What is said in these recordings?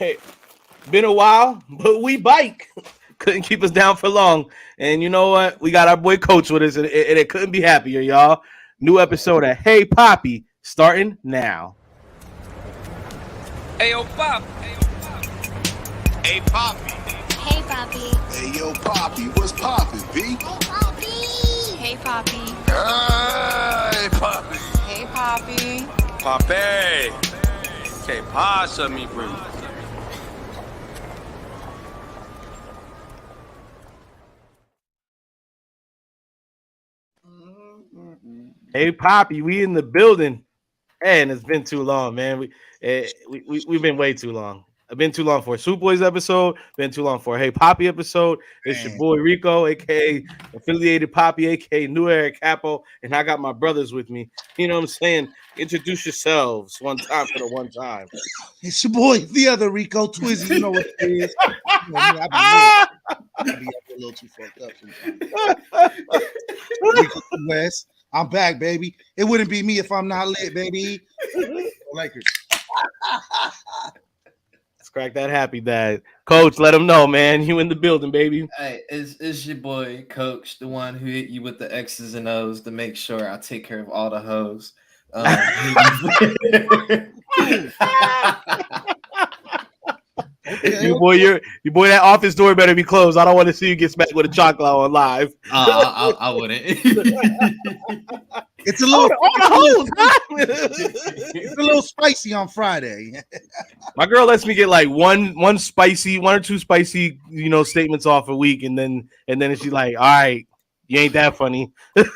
Hey, been a while, but we bike. Couldn't keep us down for long. And you know what? We got our boy Coach with us, and it couldn't be happier, y'all. New episode of Hey Papi starting now. Hey, yo, Pop. Hey, Papi. Hey, Papi. Hey, yo, Papi. What's poppin', B? Hey, Papi. Hey, Papi. Hey, Papi. Hey, Papi. Papi. Que pasa, mi bro? Hey Papi, we in the building. And it's been too long, man. We've been way too long. I've been too long for a Soup Boys episode. Been too long for a Hey Papi episode. It's your boy Rico, aka affiliated Papi, aka New Era Capo, and I got my brothers with me. You know what I'm saying? Introduce yourselves one time for the one time. It's your boy, the other Rico Twizzy. You know what it is. You know, I be a little too fucked up sometimes. Rico West. I'm back, baby. It wouldn't be me if I'm not lit, baby. Lakers. Let's crack that happy dad. Coach, let him know, man. You in the building, baby. Hey, it's your boy, Coach, the one who hit you with the X's and O's to make sure I take care of all the hoes. Okay. Your boy, that office door better be closed. I don't want to see you get smacked with a chocolate on live. I wouldn't. It's a little, it's a little spicy on Friday. My girl lets me get like one or two spicy, statements off a week, and then she's like, "All right, you ain't that funny." You know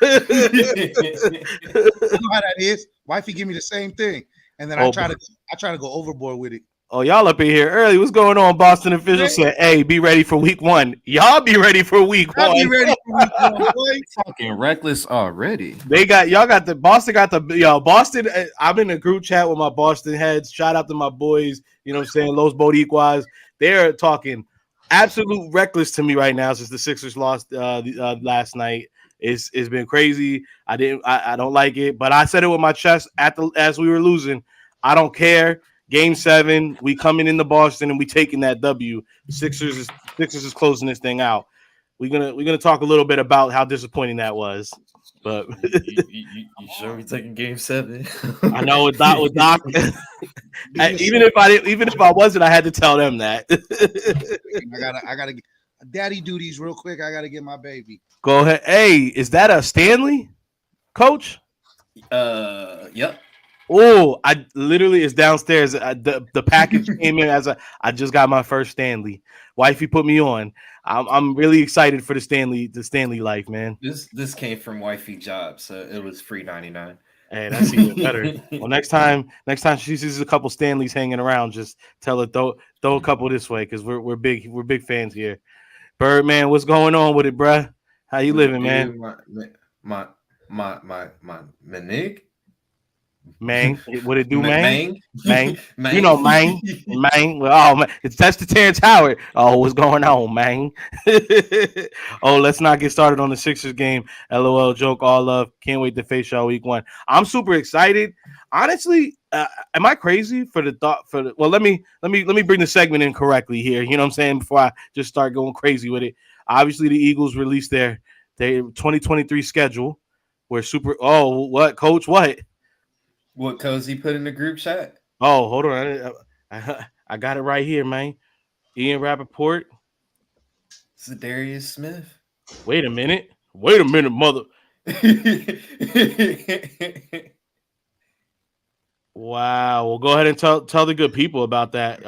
how that is. Wifey give me the same thing, and then I try to go overboard with it. Oh, y'all up in here early. What's going on? Boston officials said, "Hey, be ready for week one." Y'all be ready for week one. Be ready for week one, boy. Fucking reckless already. Boston. I'm in a group chat with my Boston heads. Shout out to my boys. You know what I'm saying? Los Boricuas. They're talking absolute reckless to me right now since the Sixers lost last night. It's been crazy. I don't like it, but I said it with my chest as we were losing. I don't care. Game 7, we coming into Boston and we taking that W. Sixers is closing this thing out. We're gonna talk a little bit about how disappointing that was. But you sure we taking Game 7? I know with Doc. even if I wasn't, I had to tell them that. I gotta get daddy duties real quick. I gotta get my baby. Go ahead. Hey, is that a Stanley, Coach? Yep. Oh, I literally is downstairs. The package came in I just got my first Stanley. Wifey put me on. I'm really excited for the Stanley life, man. This came from Wifey job, so it was free 99. Hey, that's even better. Well, next time she sees a couple Stanleys hanging around, just tell her throw a couple this way because we're big fans here. Birdman, what's going on with it, bruh? How you living, man? My nigga. Man, what it do, man? Man. You know, man. Oh, man, that's the Terrence Howard. Oh, what's going on, man? Oh, let's not get started on the Sixers game. LOL, joke, all love. Can't wait to face y'all week 1. I'm super excited. Honestly, am I crazy for the thought? Well, let me bring the segment in correctly here. You know what I'm saying? Before I just start going crazy with it. Obviously, the Eagles released their 2023 schedule. We're super. Oh, what, Coach? What? What Cozy put in the group chat? Oh, hold on. I got it right here, man. Ian Rappaport. Zadarius Smith. Wait a minute, mother. Wow. Well, go ahead and tell the good people about that.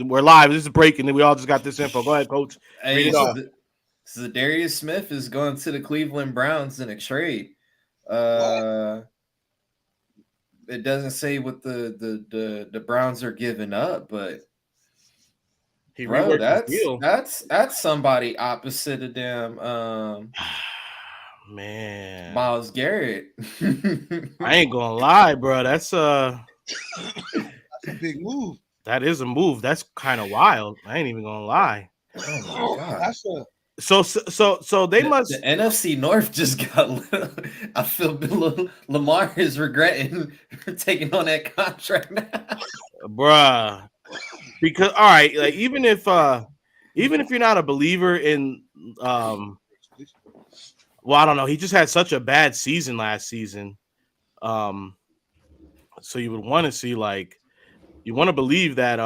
We're live. This is breaking, and we all just got this info. Go ahead, Coach. Hey, Zadarius Smith is going to the Cleveland Browns in a trade. It doesn't say what the Browns are giving up, but that's somebody opposite of them. Man, Myles Garrett. I ain't gonna lie, bro. That's a big move. That is a move. That's kind of wild. I ain't even gonna lie. Oh my god. So they must. The NFC North just got. I feel Lamar is regretting taking on that contract now. Bruh. Because all right, like even if you're not a believer in well, I don't know, he just had such a bad season last season. Um, so you would want to see like you want to believe that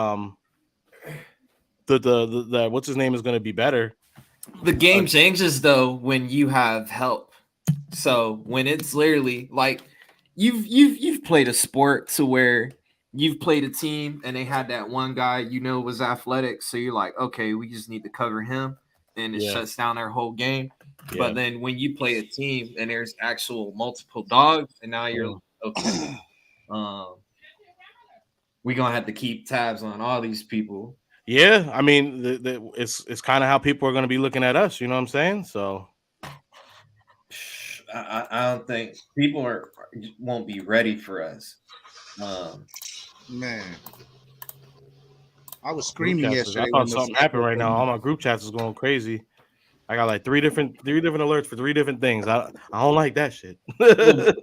the what's his name is going to be better. The game changes though when you have help. So when it's literally like you've played a sport to where you've played a team and they had that one guy was athletic, so you're like, okay, we just need to cover him, and it shuts down their whole game. Yeah. But then when you play a team and there's actual multiple dogs, and now you're okay, we're gonna have to keep tabs on all these people. Yeah, I mean, it's kind of how people are going to be looking at us. You know what I'm saying? So I don't think people won't be ready for us. Man, I was screaming yesterday. I thought something happened right now. All my group chats is going crazy. I got like three different alerts for three different things. I don't like that shit. But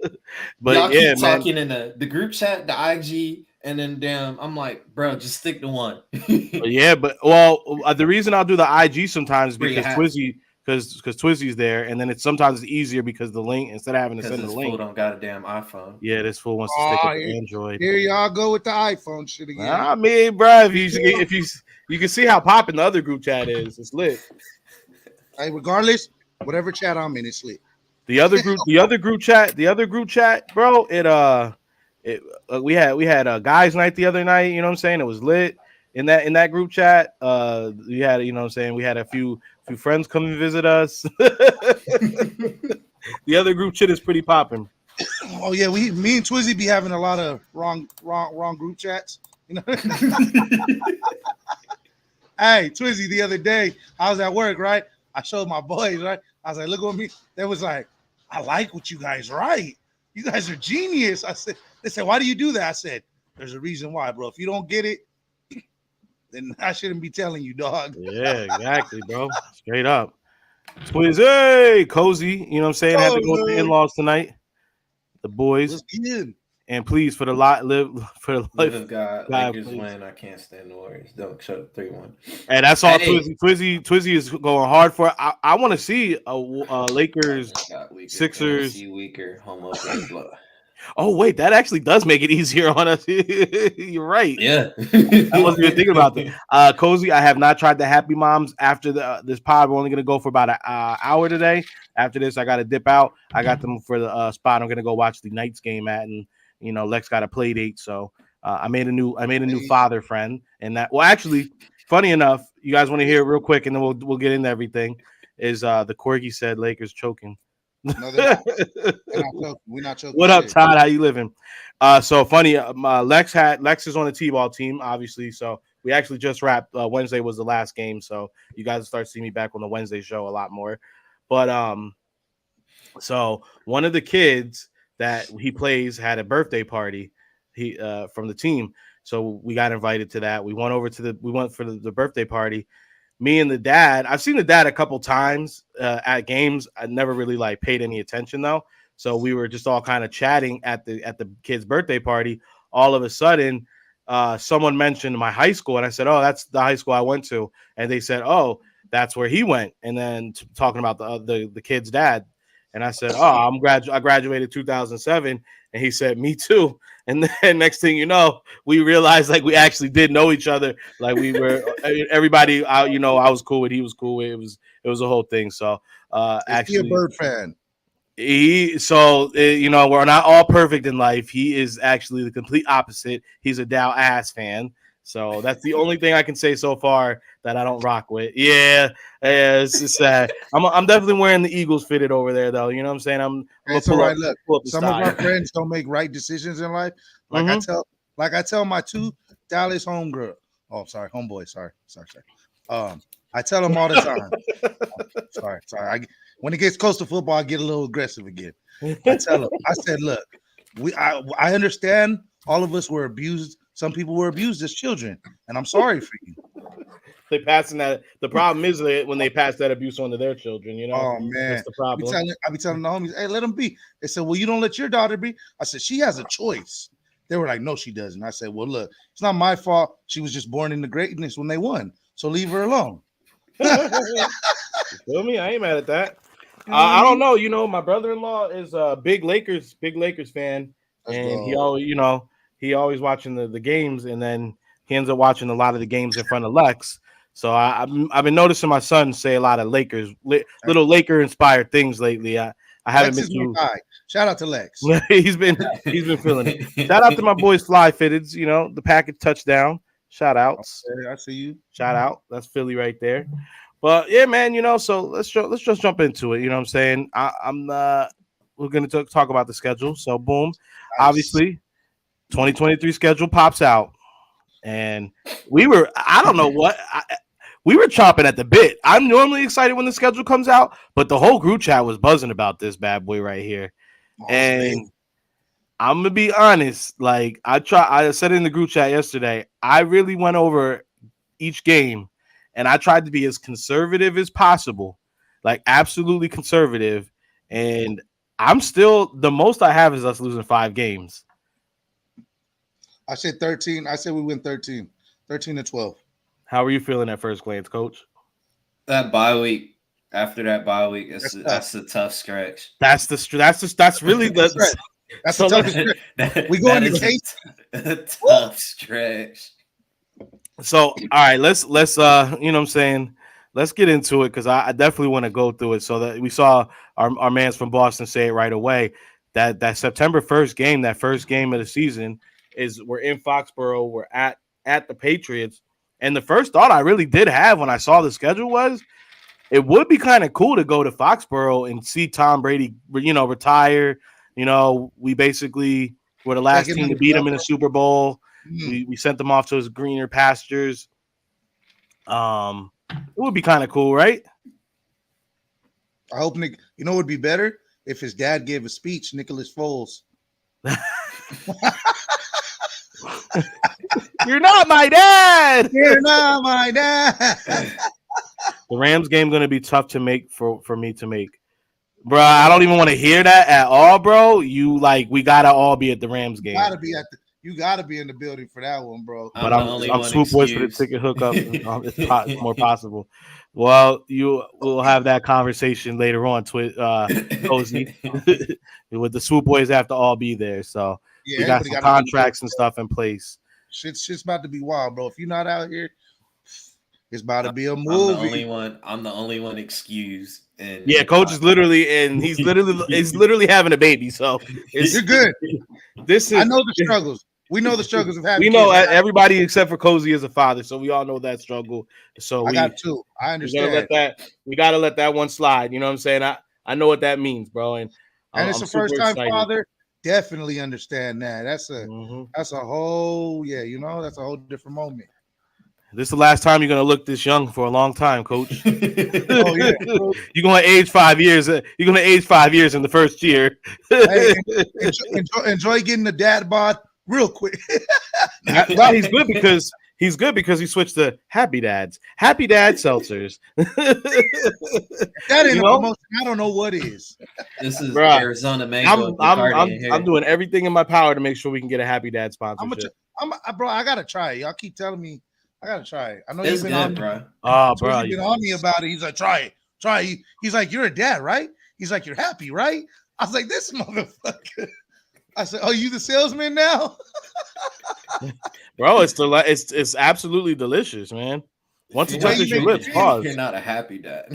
y'all yeah, keep talking in the group chat, the IG, and then damn, I'm like, bro, just stick to one. Yeah, but the reason I'll do the IG sometimes is because Twizzy's there, and then it's sometimes easier because the link instead of having to send the link. Fool don't got a damn iPhone. Yeah, this fool wants to stick with Android. Here y'all go with the iPhone shit again. I mean, bro, if you can see how popping the other group chat is, it's lit. Hey, regardless, whatever chat I'm in, it's lit. The other group chat, bro. We had guys night the other night. You know what I'm saying? It was lit in that group chat. We had, you know what I'm saying, we had a few friends come and visit us. The other group chat is pretty popping. Oh yeah, me and Twizzy be having a lot of wrong group chats. You know. Hey, Twizzy, the other day I was at work, right? I showed my boys, right? I was like, look at me. They was like, I like what you guys write. You guys are genius. They said, why do you do that? I said, there's a reason why, bro. If you don't get it, then I shouldn't be telling you, dog. Yeah, exactly, bro. Straight up. Twizzy, cozy. You know what I'm saying? Had to go with the in-laws tonight. The boys. And please, for the life of God, Lakers win. I can't stand the Warriors. Don't shut up 3-1. And that's all. Twizzy is going hard for it. I want to see a Lakers Sixers weaker homo. Oh wait, that actually does make it easier on us. You're right. Yeah, I wasn't even thinking about that. Cozy, I have not tried the Happy Moms after this pod. We're only going to go for about an hour today. After this, I got to dip out. I got them for the spot I'm going to go watch the Knights game at, and Lex got a play date, so I made a new father friend, and that. Well, actually, funny enough, you guys want to hear it real quick, and then we'll get into everything. Is the corgi said Lakers choking? No, they're not. We're not choking. What up, Todd? How you living? So funny. Lex is on the T-ball team, obviously. So we actually just wrapped. Wednesday was the last game, so you guys will start seeing me back on the Wednesday show a lot more. But so one of the kids that he plays had a birthday party. He from the team, so we got invited to that. We went for the birthday party. Me and the dad. I've seen the dad a couple times at games. I never really paid any attention though. So we were just all kind of chatting at the kid's birthday party. All of a sudden, someone mentioned my high school, and I said, "Oh, that's the high school I went to." And they said, "Oh, that's where he went." And then talking about the kid's dad. And I said, "Oh, I graduated 2007." And he said, "Me too." And then next thing you know, we realized we actually did know each other. We were everybody. I was cool with. He was cool with. It was a whole thing. So actually, he a Bird fan. We're not all perfect in life. He is actually the complete opposite. He's a Dow ass fan. So that's the only thing I can say so far that I don't rock with. Yeah, it's just sad. I'm definitely wearing the Eagles fitted over there, though. You know what I'm saying? I'm all right. Look, some of our friends don't make right decisions in life. I tell my two Dallas homegirl. Oh, sorry, homeboy. Sorry. I tell them all the time. sorry. When it gets close to football, I get a little aggressive again. I tell them. I said, look, I understand. All of us were abused. Some people were abused as children, and I'm sorry for you. They passing that. The problem is that when they pass that abuse on to their children, Oh man, that's the problem. I be telling the homies, hey, let them be. They said, well, you don't let your daughter be. I said, she has a choice. They were like, no, she doesn't. I said, well, look, it's not my fault. She was just born into greatness when they won. So leave her alone. You feel me? I ain't mad at that. I don't know. You know, my brother-in-law is a big Lakers fan, and he always watching the games, and then he ends up watching a lot of the games in front of Lex. So I've been noticing my son say a lot of little Laker inspired things lately. I haven't Lex been too. Shout out to Lex. he's been feeling it. Shout out to my boys Fly Fitteds. You know, the package touchdown. Shout outs. Okay, I see you. Shout out. That's Philly right there. But yeah, man, you know, so let's just jump into it. You know what I'm saying? We're gonna talk about the schedule. So boom, Nice. obviously, 2023 schedule pops out, and we were we were chomping at the bit. I'm normally excited when the schedule comes out, but the whole group chat was buzzing about this bad boy right here. And I'm gonna be honest, like I said in the group chat yesterday, I really went over each game. And I tried to be as conservative as possible, like absolutely conservative. And I'm still, the most I have is us losing 5 games. I said 13. I said we win 13 to 12. How are you feeling at first glance, Coach? That bye week, after that bye week, that's a tough stretch. That's really the that's the toughest stretch. We go into case. A tough stretch. So, all right, let's you know what I'm saying? Let's get into it because I definitely want to go through it. So that we saw our mans from Boston say it right away that September 1st game, that first game of the season, we're in Foxborough, we're at the Patriots. And the first thought I really did have when I saw the schedule was it would be kind of cool to go to Foxborough and see Tom Brady, you know, retire. You know, we basically were the last team to beat him in the Super Bowl. We sent them off to his greener pastures. It would be kind of cool, right? I hope Nick. You know, it would be better if his dad gave a speech. Nicholas Foles. You're not my dad. You're not my dad. The Rams game going to be tough to make for me to make, bro. I don't even want to hear that at all, bro. We gotta all be at the Rams game. You gotta be in the building for that one, bro. But I'm Swoop Boys for the ticket hookup. It's more possible. Well, we'll have that conversation later on, Cozy. With the Swoop Boys have to all be there. So we got some contracts and stuff in place. Shit's about to be wild, bro. If you're not out here, it's about to be a movie. I'm the only one excused. Yeah, Coach is literally, and he's literally having a baby. So you're good. I know the struggles. We know the struggles of having. We know everybody except for Cozy is a father, so we all know that struggle. So I got 2. I understand. We gotta let that one slide. You know what I'm saying? I know what that means, bro. And it's a first time father. Definitely understand that. That's a whole that's a whole different moment. This is the last time you're gonna look this young for a long time, Coach. Oh yeah, you're gonna age 5 years. You're gonna age 5 years in the first year. Hey, enjoy getting the dad bod real quick. Well, he's good because he switched to Happy Dad seltzers. That ain't a promotion. I don't know what is. This is Arizona Mango. I'm doing everything in my power to make sure we can get a Happy Dad sponsorship. Bro, I gotta try it. Y'all keep telling me I gotta try it. I know it's you've been good, on, bro. Oh, bro, you've been on me about it. He's like, try it. He's like, you're a dad, right? He's like, you're happy, right? I was like, this motherfucker. I said, oh, you the salesman now? Bro, it's absolutely delicious, man. Once you touch your lips, pause. You're not a happy dad.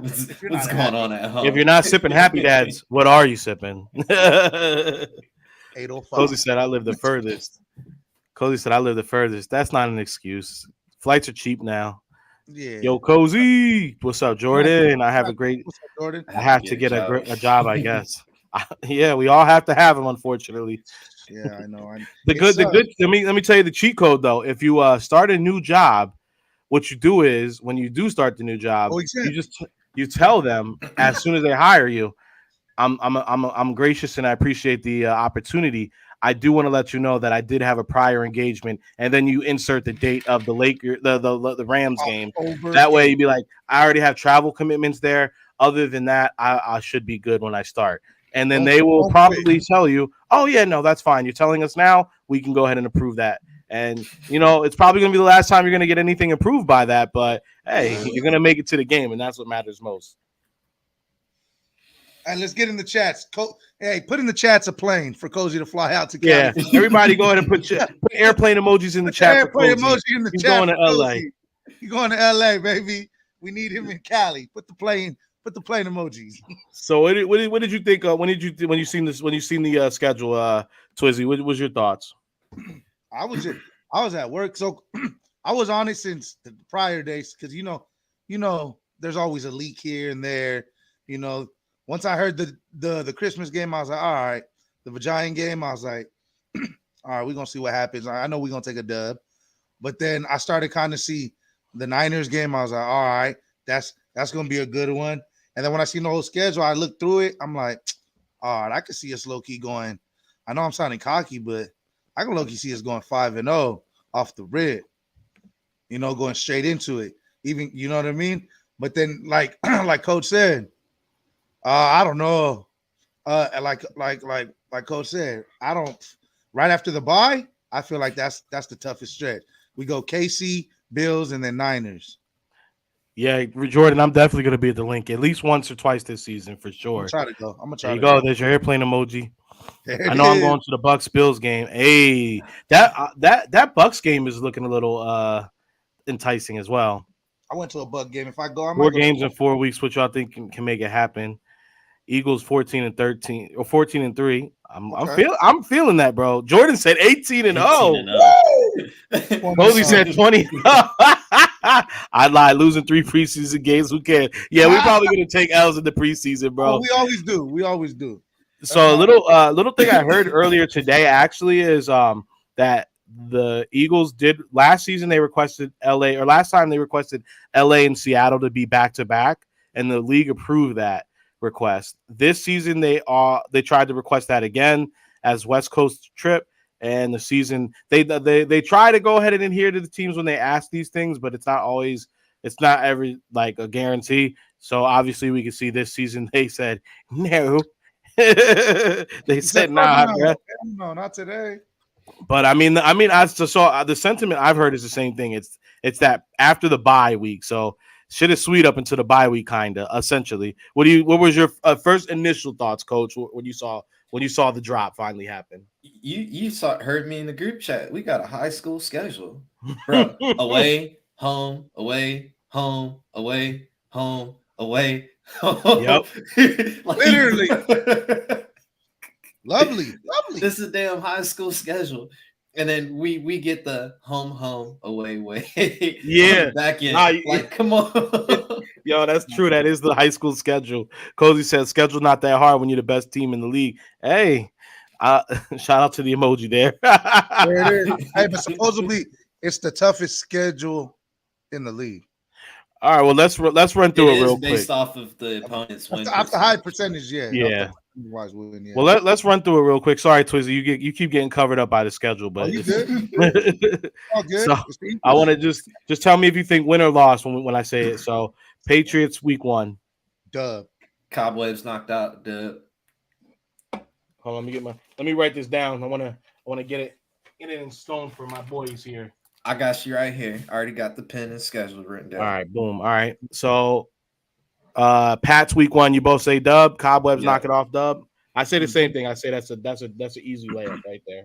What's going on at home? If you're not sipping Happy Dads, what are you sipping? 805. Cozy said I live the furthest. That's not an excuse. Flights are cheap now. Yeah. Yo, Cozy. What's up, Jordan? I have a great. What's up, Jordan? I have to get a job, I guess. Yeah, we all have to have them, unfortunately. Yeah, I know. The good. Let me tell you the cheat code though. If you start a new job, what you do is when you do start the new job, you tell them as soon as they hire you. I'm gracious and I appreciate the opportunity. I do want to let you know that I did have a prior engagement, and then you insert the date of the the Rams game. That way, you'd be like, I already have travel commitments there. Other than that, I should be good when I start. and then Don't- they will don't probably tell you, "Oh yeah, no, that's fine. You're telling us now. We can go ahead and approve that." And it's probably going to be the last time you're going to get anything approved by that. But hey, you're going to make it to the game, and that's what matters most. And let's get in the chats. Hey, put in the chats a plane for Cozy to fly out to Yeah, Cali. everybody, go ahead and put airplane emojis in the chat. Airplane emoji in the He's chat. going to for LA. Cozy. He's going to LA, baby. We need him in Cali. Put the plane emojis. So what did you think? When you seen the schedule, Twizzy? What was your thoughts? I was at work, so I was on it since the prior days because there's always a leak here and there. Once I heard the Christmas game, I was like, all right. The Vagina game, I was like, all right, we're gonna see what happens. I know we're gonna take a dub. But then I started kind of see the Niners game. I was like, all right, that's gonna be a good one. And then when I seen the whole schedule, I looked through it. I'm like, all right, I could see us low key going. I know I'm sounding cocky, but I can low key see us going 5-0 off the rip. Going straight into it. Even you know what I mean. But then, like Coach said, I don't know. Like Coach said, I don't. Right after the bye, I feel like that's the toughest stretch. We go KC, Bills, and then Niners. Yeah, Jordan, I'm definitely going to be at the link at least once or twice this season for sure. I'm gonna try There you to go. There's your airplane emoji. There I know I'm is. going to the Bucks Bills game. Hey, that Bucks game is looking a little enticing as well. I went to a Buck game. If I go, I might 4 go games in 4 weeks, which y'all think can make it happen. Eagles 14-13 or 14-3. I'm feeling that, bro. Jordan said 18-0. Posey said 20. I lied, losing 3 preseason games. Who cares? Yeah, we're probably gonna take L's in the preseason, bro. We always do. So a little thing I heard earlier today actually is that the Eagles did last season. They requested LA, or last time they requested LA and Seattle to be back to back, and the league approved that request. This season they tried to request that again as West Coast trip, and the season they try to go ahead and adhere to the teams when they ask these things, but it's not every like a guarantee. So obviously we can see this season they said no. They said nah, no, not today. But I mean, I saw the sentiment I've heard is the same thing. It's that after the bye week, so shit is sweet up until the bye week, kinda essentially. What was your first initial thoughts, Coach, when you saw the drop finally happen? You heard me in the group chat. We got a high school schedule, bro. Away, home, away, home, away, home, away. Yep. Literally. Lovely. This is a damn high school schedule. And then we get the home, away. Yeah. Back in. Nah, like, come on. Yo, that's true. That is the high school schedule. Cozy says schedule not that hard when you're the best team in the league. Hey, shout out to the emoji there. There it is. Hey, but supposedly it's the toughest schedule in the league. All right, well let's run through it real quick. Based off of the opponent's win. After high percentage, yeah. Yeah. Win, yeah. Well, let's run through it real quick. Sorry, Twizzy, you keep getting covered up by the schedule, but you good? All good. So, I want to just tell me if you think win or loss when I say it. So Patriots week 1. Dub. Cobwebs knocked out. Dub. Hold on, let me write this down. I wanna get it in stone for my boys here. I got you right here. I already got the pen and schedule written down. All right, boom. All right. So Pats week 1, you both say dub, Cobwebs knock it off dub. I say the same thing. I say that's an easy layup right there.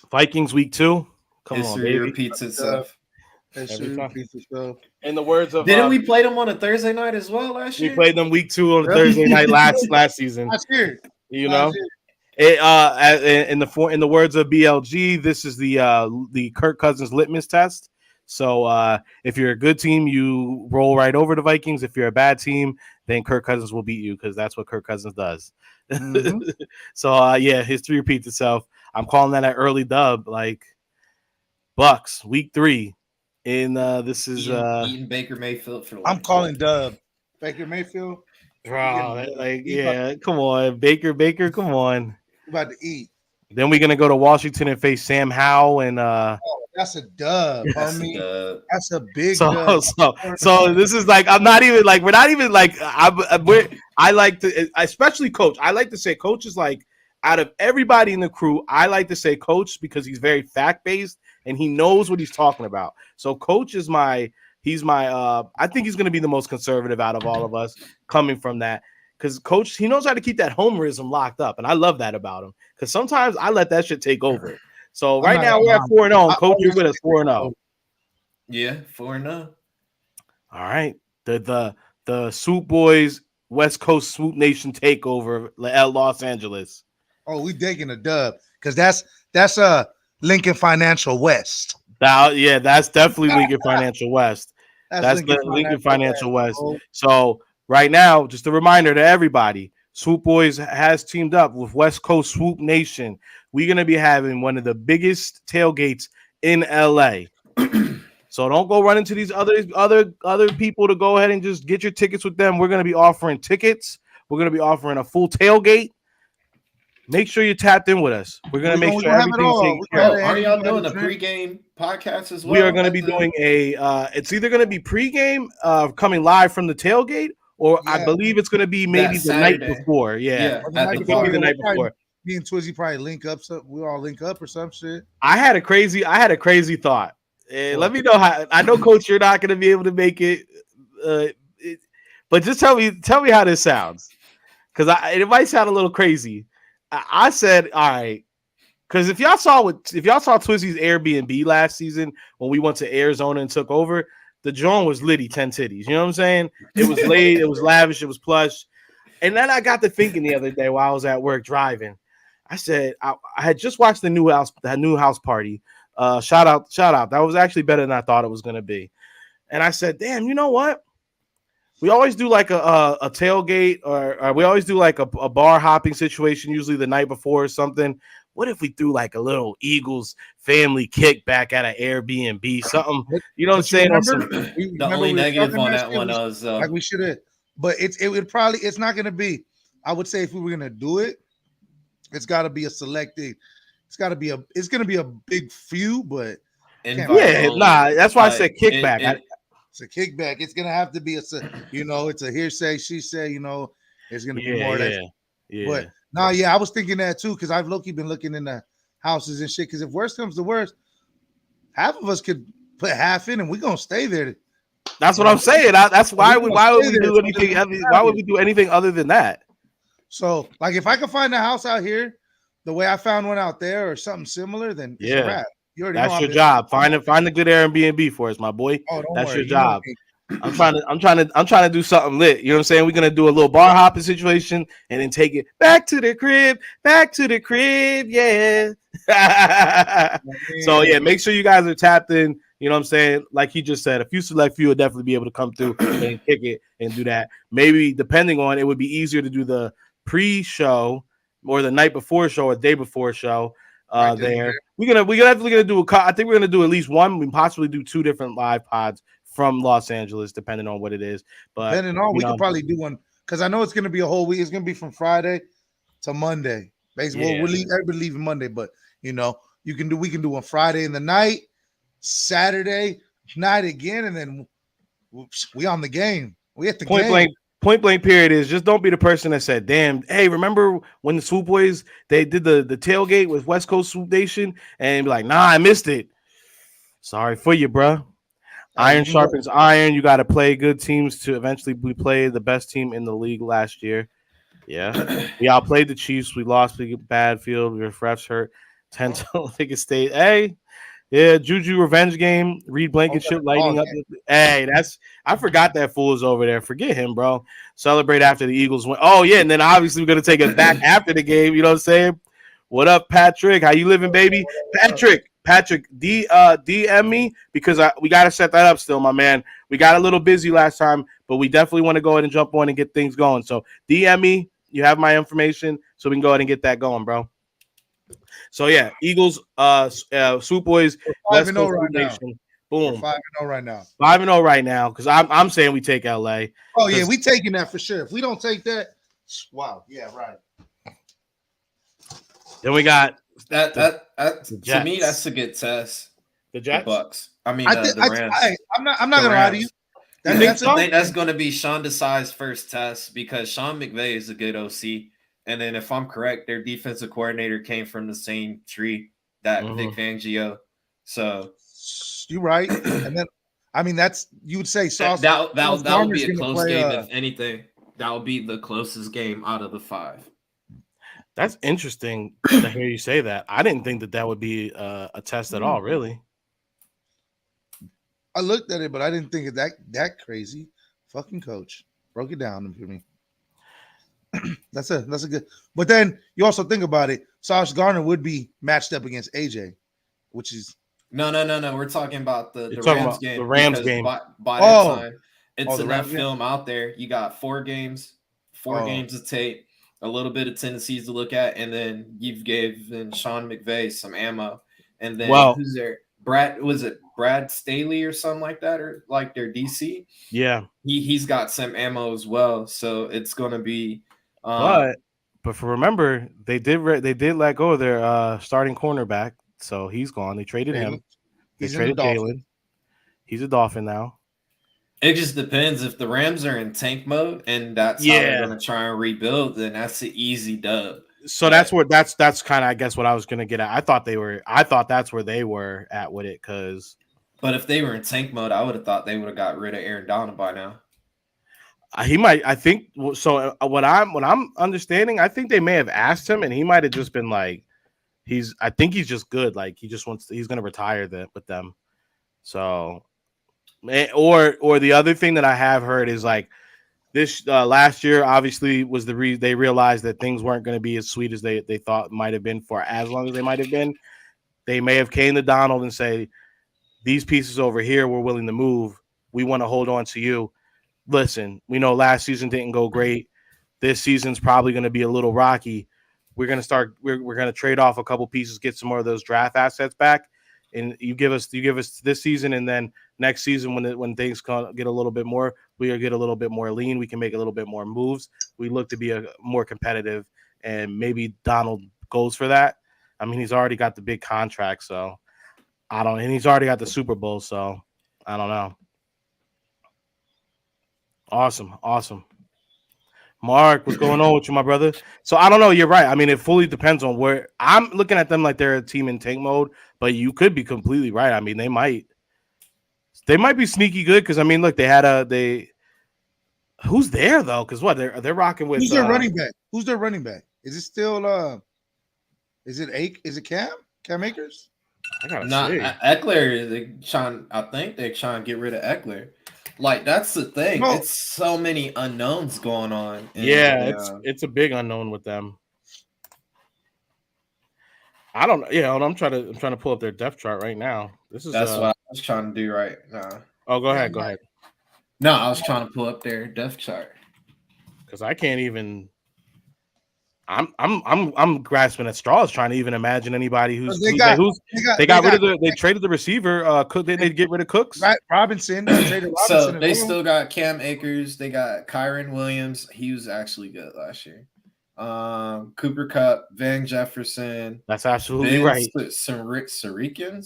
Vikings week 2. Come on, baby. Repeats itself. In the words of didn't we play them on a Thursday night as well last year? We played them week 2 on a Thursday night last season. Last year. You know? In the words of BLG, this is the Kirk Cousins litmus test. So if you're a good team, you roll right over the Vikings. If you're a bad team, then Kirk Cousins will beat you because that's what Kirk Cousins does. Mm-hmm. So history repeats itself. I'm calling that an early dub, like Bucks week 3. In this is eating Baker Mayfield for. I'm calling dub. Baker Mayfield. Bro, come on, Baker, come on. We're about to eat. Then we're gonna go to Washington and face Sam Howell and That's a dub, That's homie. the That's a big So, dub. so this is like I'm not even like we're not even like I like to, especially Coach. I like to say Coach is like out of everybody in the crew. I like to say Coach because he's very fact based and he knows what he's talking about. So Coach is my I think he's going to be the most conservative out of all of us coming from that. Because Coach, he knows how to keep that homerism locked up, and I love that about him. Because sometimes I let that shit take over. So right now we're at 4-0. Coach, you're with us 4-0. yeah, 4-0. All right, the Swoop Boys West Coast Swoop Nation takeover at Los Angeles. Oh, we taking a dub because that's Lincoln Financial West. Now, yeah, that's definitely Lincoln Financial West. That's Lincoln Financial West. Bro. So right now, just a reminder to everybody, Swoop Boys has teamed up with West Coast Swoop Nation. We're going to be having one of the biggest tailgates in LA. So don't go run into these other people to go ahead and just get your tickets with them. We're going to be offering tickets. We're going to be offering a full tailgate. Make sure you're tapped in with us. We're going to make sure everything's taken care of. Are y'all doing a pregame podcast as well? We are going to be doing it's either going to be pregame coming live from the tailgate, or I believe it's going to be maybe the night before. Yeah. It could be the night before. Me and Twizzy probably link up. We all link up or some shit. I had a crazy thought. Let me know how. I know, Coach, you're not going to be able to make it, but just tell me how this sounds, because it might sound a little crazy. I said, all right, because if y'all saw Twizzy's Airbnb last season when we went to Arizona and took over, the joint was litty 10 titties. You know what I'm saying? It was laid, it was lavish, it was plush. And then I got to thinking the other day while I was at work driving. I said I had just watched the new house party. Shout out. That was actually better than I thought it was gonna be. And I said, damn, you know what? We always do like a tailgate or we always do like a bar hopping situation, usually the night before or something. What if we threw like a little Eagles family kickback at an Airbnb, something? You know what I'm saying? The only negative on that one was like we should have, but it's not gonna be. I would say if we were gonna do it, it's got to be a selected. It's gonna be a big few, but that's why I said kickback. It's a kickback. It's gonna have to be it's a hearsay, she said, it's gonna be more of that. But I was thinking that too, because I've low-key been looking in the houses and shit. Because if worst comes to worst, half of us could put half in and we're gonna stay there. That's what I'm saying. That's why would we do anything? Why would we do anything other than that? So, like, if I could find a house out here the way I found one out there or something similar, then it's a wrap. That's your job. Find a good Airbnb for us, my boy. That's your job. I'm trying to do something lit. You know what I'm saying? We're gonna do a little bar hopping situation and then take it back to the crib. Yeah. So yeah, make sure you guys are tapped in. You know what I'm saying? Like he just said, a few select few will definitely be able to come through and kick it and do that. Maybe depending on, it would be easier to do the pre-show or the night before show or day before show. There we're gonna do I think we're gonna do at least one. We can possibly do 2 different live pods from Los Angeles, depending on what it is. But depending on, we could probably do one because I know it's gonna be a whole week. It's gonna be from Friday to Monday. Basically, everybody leaving Monday, but we can do one Friday in the night, Saturday night again, and then we on the game. We at the game. Point blank period is just don't be the person that said, damn, hey, remember when the Swoop Boys, they did the tailgate with West Coast Swoop Nation, and be like, nah, I missed it. Sorry for you, bro. Iron sharpens iron. You got to play good teams to eventually play the best team in the league last year. Yeah. We outplayed the Chiefs. We lost bad field. Your refs hurt. 10 to Lincoln State. Hey. Yeah, Juju revenge game. Reed Blankenship lighting up. Hey, I forgot that fool is over there. Forget him, bro. Celebrate after the Eagles win. Oh yeah, and then obviously we're gonna take it back after the game. You know what I'm saying? What up, Patrick? How you living, baby? Patrick, DM me because we gotta set that up still, my man. We got a little busy last time, but we definitely want to go ahead and jump on and get things going. So DM me. You have my information, so we can go ahead and get that going, bro. So yeah, Eagles, Swoop Boys, West Coast right Nation. Boom. 5-0 right now. 5-0 right now because I'm saying we take LA. Oh yeah, we taking that for sure. If we don't take that, wow, yeah, right. Then we got that to me, that's a good test. The The Jets. Bucks. I mean, I think the Rams. I'm not The gonna lie to you. Rams. That, You think that's so? I think that's going to be Sean Desai's first test because Sean McVay is a good OC. And then, if I'm correct, their defensive coordinator came from the same tree that Vic Fangio. So you're right. And then, I mean, that's you would say Sauce. that Sauce would Gardner's be a gonna close play, game. If anything, that would be the closest game out of the 5. That's interesting to hear you say that. I didn't think that would be a test at all. Really. I looked at it, but I didn't think it that crazy. Fucking coach broke it down for me. That's a good. But then you also think about it. Sauce Gardner would be matched up against AJ, which is No. We're talking about the You're talking Rams about game. the Rams because game. By that Oh. time, it's Oh, the enough Rams game? film out there. You got 4 games, Oh. games of tape, a little bit of tendencies to look at, and then you've given Sean McVay some ammo. And then Well- who's there? Brad Staley or something like that, or like their DC? Yeah, He's got some ammo as well. So it's gonna be. but remember they did let go of their starting cornerback, so he's gone. They traded him. They he's in the traded Dolphins. Jalen. He's a Dolphin now. It just depends if the Rams are in tank mode and that's how they're going to try and rebuild. Then that's an easy dub. So that's kind of I guess what I was gonna get at. I thought that's where they were at with it because. But if they were in tank mode, I would have thought they would have got rid of Aaron Donald by now. He might. I think so. What I'm understanding, I think they may have asked him, and he might have just been like, I think he's just good. Like he just wants. He's going to retire with them. So, or the other thing that I have heard is like this last year. Obviously, was they realized that things weren't going to be as sweet as they thought might have been for as long as they might have been. They may have came to Donald and say, "These pieces over here, we're willing to move. We want to hold on to you." Listen, we know last season didn't go great. This season's probably going to be a little rocky. We're going to start. We're going to trade off a couple pieces, get some more of those draft assets back, and you give us this season, and then next season when things get a little bit more, we get a little bit more lean. We can make a little bit more moves. We look to be a more competitive, and maybe Donald goes for that. I mean, he's already got the big contract, so and he's already got the Super Bowl, so I don't know. Awesome. Mark, what's going on with you, my brother? So I don't know. You're right. I mean, it fully depends on where I'm looking at them like they're a team in tank mode, but you could be completely right. I mean, they might be sneaky good because I mean, look, who's there though? Because what they're rocking with. Who's their running back? Who's their running back? Is it still Is it Cam Akers? I gotta Not see. Eckler. I think they're trying to get rid of Eckler. Like that's the thing. No. It's so many unknowns going on. It's a big unknown with them. I don't. Yeah, I'm trying to pull up their depth chart right now. That's what I was trying to do right now. Oh, go ahead. No, I was trying to pull up their depth chart because I can't even. I'm grasping at straws trying to even imagine anybody they traded the receiver. Could they get rid of Cooks? Robinson. So they still got Cam Akers. They got Kyron Williams. He was actually good last year. Cooper Kupp, Van Jefferson. That's absolutely right. Sarukin.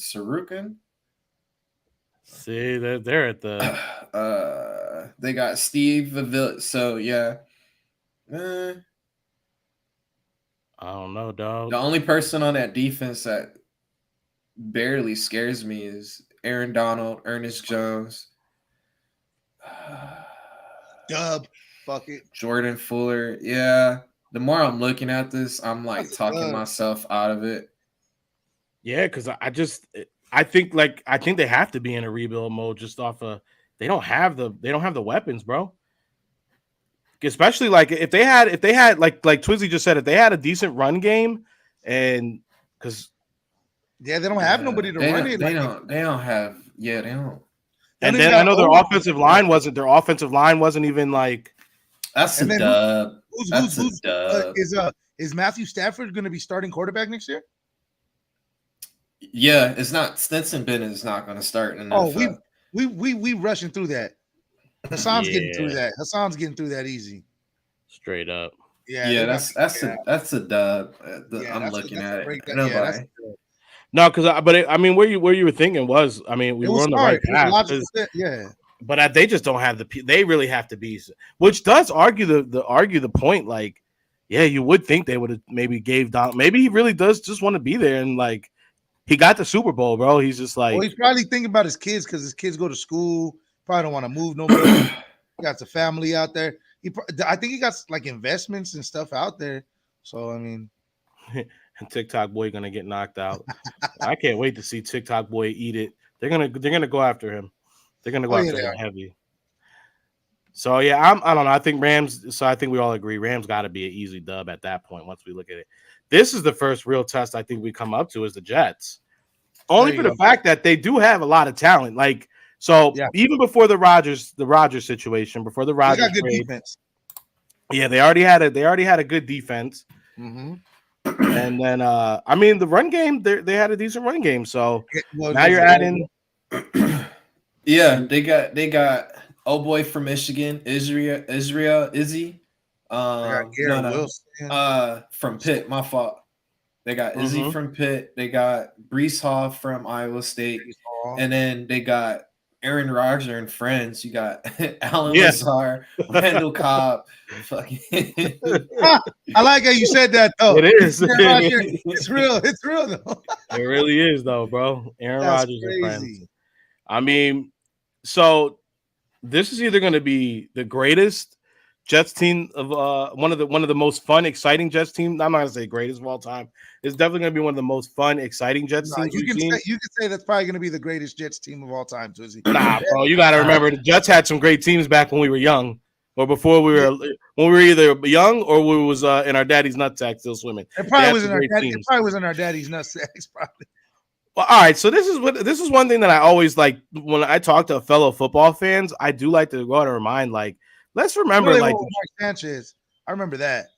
See, they're at the. They got Steve Avila. So yeah. I don't know, dog. The only person on that defense that barely scares me is Aaron Donald, Ernest Jones, Dub, fuck it, Jordan Fuller. Yeah, the more I'm looking at this, I'm like talking myself out of it. Yeah, because I think they have to be in a rebuild mode just off of they don't have the weapons, bro. Especially like if they had like Twizzy just said, if they had a decent run game, and because they don't have nobody to run it. They don't have. And then I know their offensive line wasn't even like. That's a dub. That's a dub. Is Matthew Stafford going to be starting quarterback next year? Yeah, it's not. Stetson Bennett is not going to start in the NFL. We rushing through that. Hassan's getting through that. Hassan's getting through that easy. Straight up. Yeah, that's a dub. I'm looking at it. No, because I mean, where you were thinking was, I mean, we It were was on the smart. right It was a path. logical fit. Yeah. But they just don't have they really have to be, which does argue the point. Like, yeah, you would think they would have maybe gave Don. Maybe he really does just want to be there, and like he got the Super Bowl, bro. He's just like, Well, he's probably thinking about his kids because his kids go to school. Probably don't want to move nowhere. He got the family out there. I think he got like investments and stuff out there. So I mean, and TikTok boy gonna get knocked out. I can't wait to see TikTok boy eat it. They're gonna go after him. They're gonna go after him heavy. So yeah, I don't know. I think Rams. So I think we all agree Rams got to be an easy dub at that point. Once we look at it, this is the first real test I think we come up to is the Jets. Only for the fact that they do have a lot of talent. Like so, even before the Rodgers situation, before the Rodgers got good trade, defense. Yeah, they already had a good defense. Mm-hmm. And then I mean the run game, they had a decent run game. So Well, now you're adding. Yeah, they got old boy from Michigan, Israel, Izzy. From Pitt. My fault. They got Izzy from Pitt. They got Brees Hall from Iowa State, and then they got Aaron Rodgers and friends. You got Alan Lazar, Randall Cobb. Fucking. I like how you said that though. It is. It's real. It's real though. It really is though, bro. Aaron Rodgers and friends. I mean, so this is either going to be the greatest Jets team of one of the most fun, exciting Jets team. I'm not gonna say greatest of all time. It's definitely gonna be one of the most fun, exciting Jets teams. You can say that's probably gonna be the greatest Jets team of all time, Twizzy. Nah, bro, you gotta remember the Jets had some great teams back when we were young, or before when we were either young or we was in our daddy's nutsack still swimming. It probably was in our daddy's nutsacks, probably. Well, all right. So this is one thing that I always like when I talk to fellow football fans. I do like to go out and remind, like, let's remember, like Mark Sanchez. I remember that.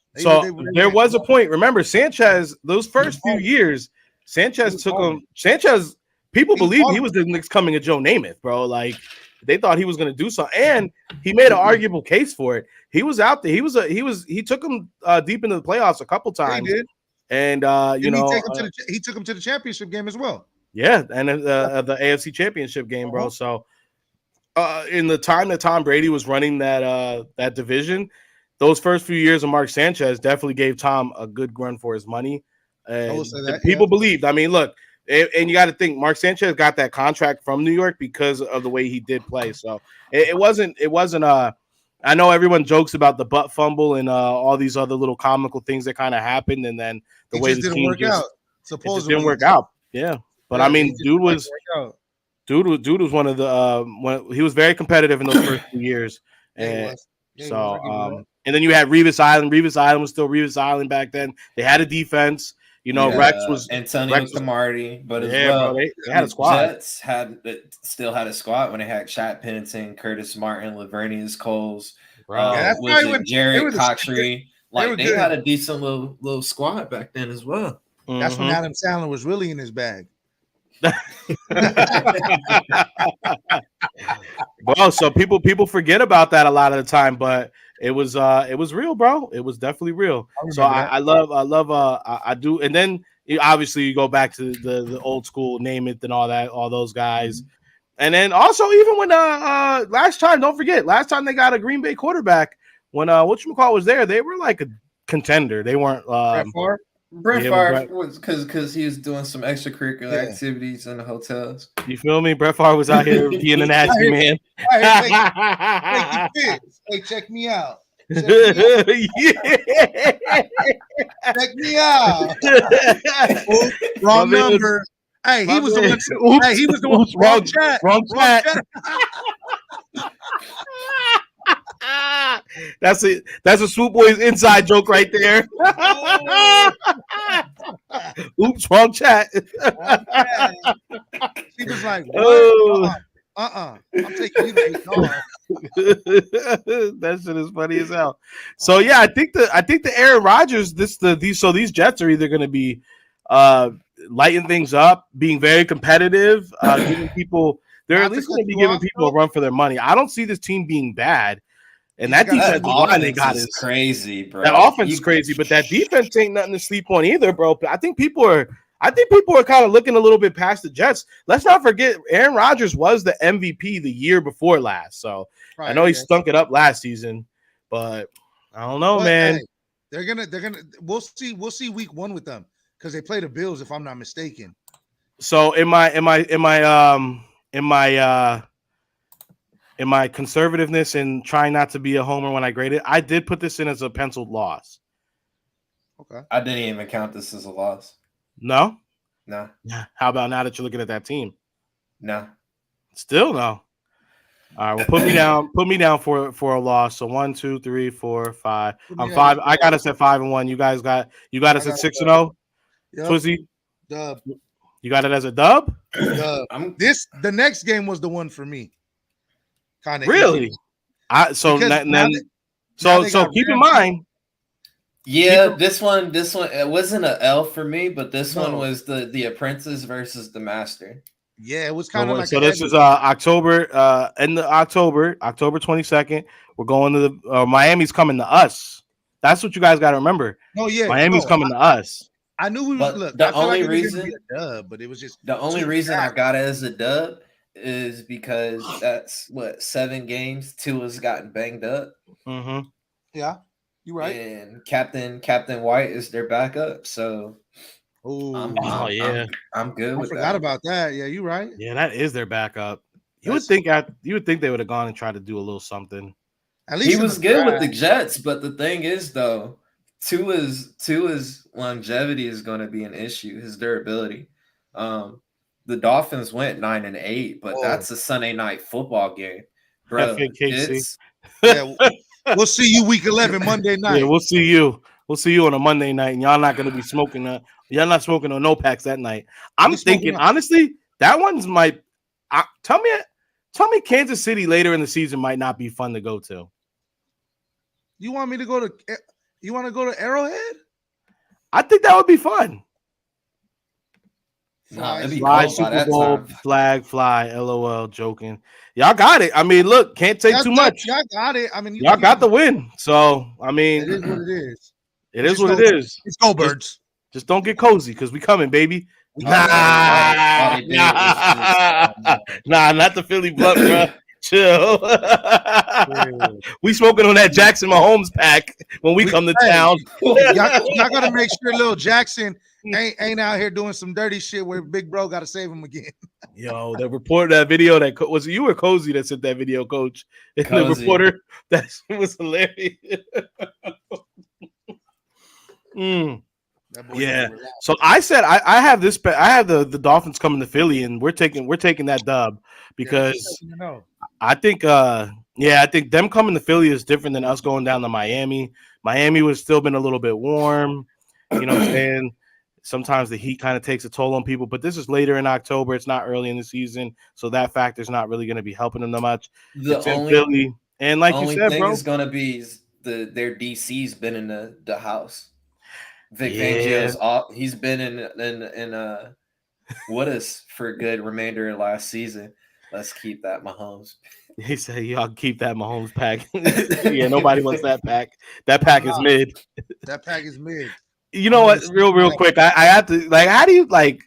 There was a point. Remember, Sanchez. Those first few years, Sanchez took him. Sanchez. People believed he was the next coming of Joe Namath, bro. Like they thought he was going to do something, and he made an arguable case for it. He was out there. He took him deep into the playoffs a couple times. He did. And he took him to the championship game as well. Yeah, and the AFC Championship game, bro. So, in the time that Tom Brady was running that division, those first few years of Mark Sanchez definitely gave Tom a good run for his money. And people believed. I mean, look, and you got to think Mark Sanchez got that contract from New York because of the way he did play. So it wasn't. I know everyone jokes about the butt fumble and all these other little comical things that kind of happened, and then the way the team just didn't work out. Yeah, but I mean, dude was one of the he was very competitive in those first 2 years, and and then you had Revis Island. Revis Island was still Revis Island back then. They had a defense. You know, Rex was Antonio Cromartie, but as well, they had a squad. Jets still had a squad when they had Shaq Pennington, Curtis Martin, Lavernius Coles, Jared Coxrey. Like they had a decent little squad back then as well. That's when Adam Sandler was really in his bag. Well, so people forget about that a lot of the time, but it was real, bro. It was definitely real. So I do. And then obviously you go back to the old school Namath and all those guys. And then also even when last time they got a Green Bay quarterback when whatchamacallit was there, they were like a contender. They weren't Brett Favre was because he was doing some extracurricular activities in the hotels. You feel me? Brett Favre was out here being a nasty man. Hey, check me out. Yeah. Check me out. Wrong number. Hey, he was the one. Hey, he was the one. Wrong chat. Wrong chat. That's a Swoop Boys inside joke right there. Oops, wrong chat. She was like, what? I'm taking you to that shit is funny as hell. So yeah, I think the Aaron Rodgers, these Jets are either going to be lighting things up, being very competitive, giving people they're at least going to be giving people a run for their money. I don't see this team being bad. And that defensive line they got is crazy, bro. That offense is crazy, but that defense ain't nothing to sleep on either, bro. I think people are I think people are kind of looking a little bit past the Jets. Let's not forget Aaron Rodgers was the MVP the year before last. So I know he stunk it up last season, but I don't know, man. Hey, they're gonna. We'll see week 1 with them because they play the Bills, if I'm not mistaken. So in my conservativeness and trying not to be a homer when I grade it, I did put this in as a penciled loss. Okay. I didn't even count this as a loss. No? No. How about now that you're looking at that team? No. Still no. All right, well, put me down for a loss. So 1, 2, 3, 4, 5. I'm 5. I got us at 5-1. You guys got us at 6-0. Twizzy, dub. You got it as a dub? The next game was the one for me. Kind of really. So keep in mind. Yeah, this one it wasn't an L for me, but this one was the Apprentice versus the Master. Yeah, it was kind of like so. This is October, October 22nd. We're going to the Miami's coming to us. That's what you guys got to remember. Oh yeah, Miami's coming to us. I knew we was. Look, the only reason be a dub, but it was just the only reason I got it as a dub is because that's what 7 games. 2 has gotten banged up. Mm-hmm. Yeah, you're right. And Captain White is their backup, so. I'm good with that. I forgot about that. Yeah, you're right. Yeah, that is their backup. You would think they would have gone and tried to do a little something. At least he was good with the Jets, but the thing is, though, Tua's longevity is going to be an issue. His durability. The Dolphins went 9-8, but that's a Sunday night football game, bro. We'll see you week 11 Monday night. Yeah, we'll see you. We'll see you on a Monday night, and y'all not going to be smoking. Y'all not smoking on no packs that night. I'm thinking, honestly, that one's might. Tell me, Kansas City later in the season might not be fun to go to. You want me to go to? You want to go to Arrowhead? I think that would be fun. Fly Super Bowl, flag fly. LOL, joking. Y'all got it. I mean, look, can't take too much. Y'all got it. I mean, y'all got the win. So I mean, it is what it is. It is what it is. It's go Birds. Just don't get cozy because we coming, baby. Nah, not the Philly blunt, bro. Chill. We smoking on that Jackson Mahomes pack when we come to town. y'all got to make sure little Jackson ain't out here doing some dirty shit where big bro got to save him again. Yo, the reporter, that video that was it you or Cozy that sent that video, Coach? And the reporter, that was hilarious. Yeah. So I said I have this. I have the Dolphins coming to Philly, and we're taking that dub because I think I think them coming to Philly is different than us going down to Miami. Miami was still been a little bit warm. You know what I'm saying? Sometimes the heat kind of takes a toll on people, but this is later in October. It's not early in the season, so that factor is not really going to be helping them that much. It's in Philly, and like you said, bro, is going to be their DC's been in the house. Vic Fangio's off. He's been in what is for a good remainder of last season. Let's keep that Mahomes. He said, "Y'all keep that Mahomes pack." Yeah, nobody wants that pack. That pack is mid. That pack is mid. You know what? Real quick, I have to how do you I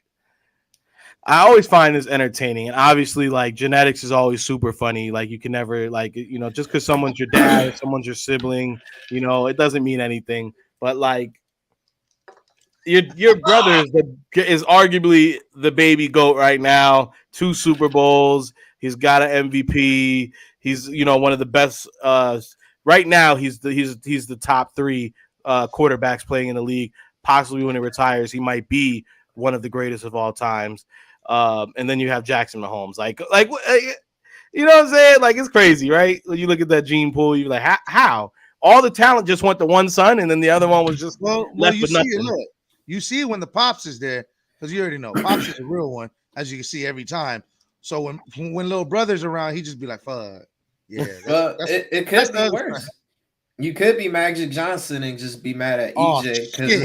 always find this entertaining, and obviously, genetics is always super funny. You can never just because someone's your dad, someone's your sibling, it doesn't mean anything. But your brother is arguably the baby GOAT right now. 2 Super Bowls. He's got an MVP. He's one of the best. Right now, he's the top 3 quarterbacks playing in the league. Possibly when he retires, he might be one of the greatest of all times. And then you have Jackson Mahomes. You know what I'm saying? It's crazy, right? When you look at that gene pool, you're like, how? All the talent just went to one son, and then the other one was just left with nothing. You see it when the Pops is there, because you already know Pops is a real one, as you can see every time. So when little brother's around, he just be like, "Fuck, yeah." It could be worse. You could be Magic Johnson and just be mad at EJ because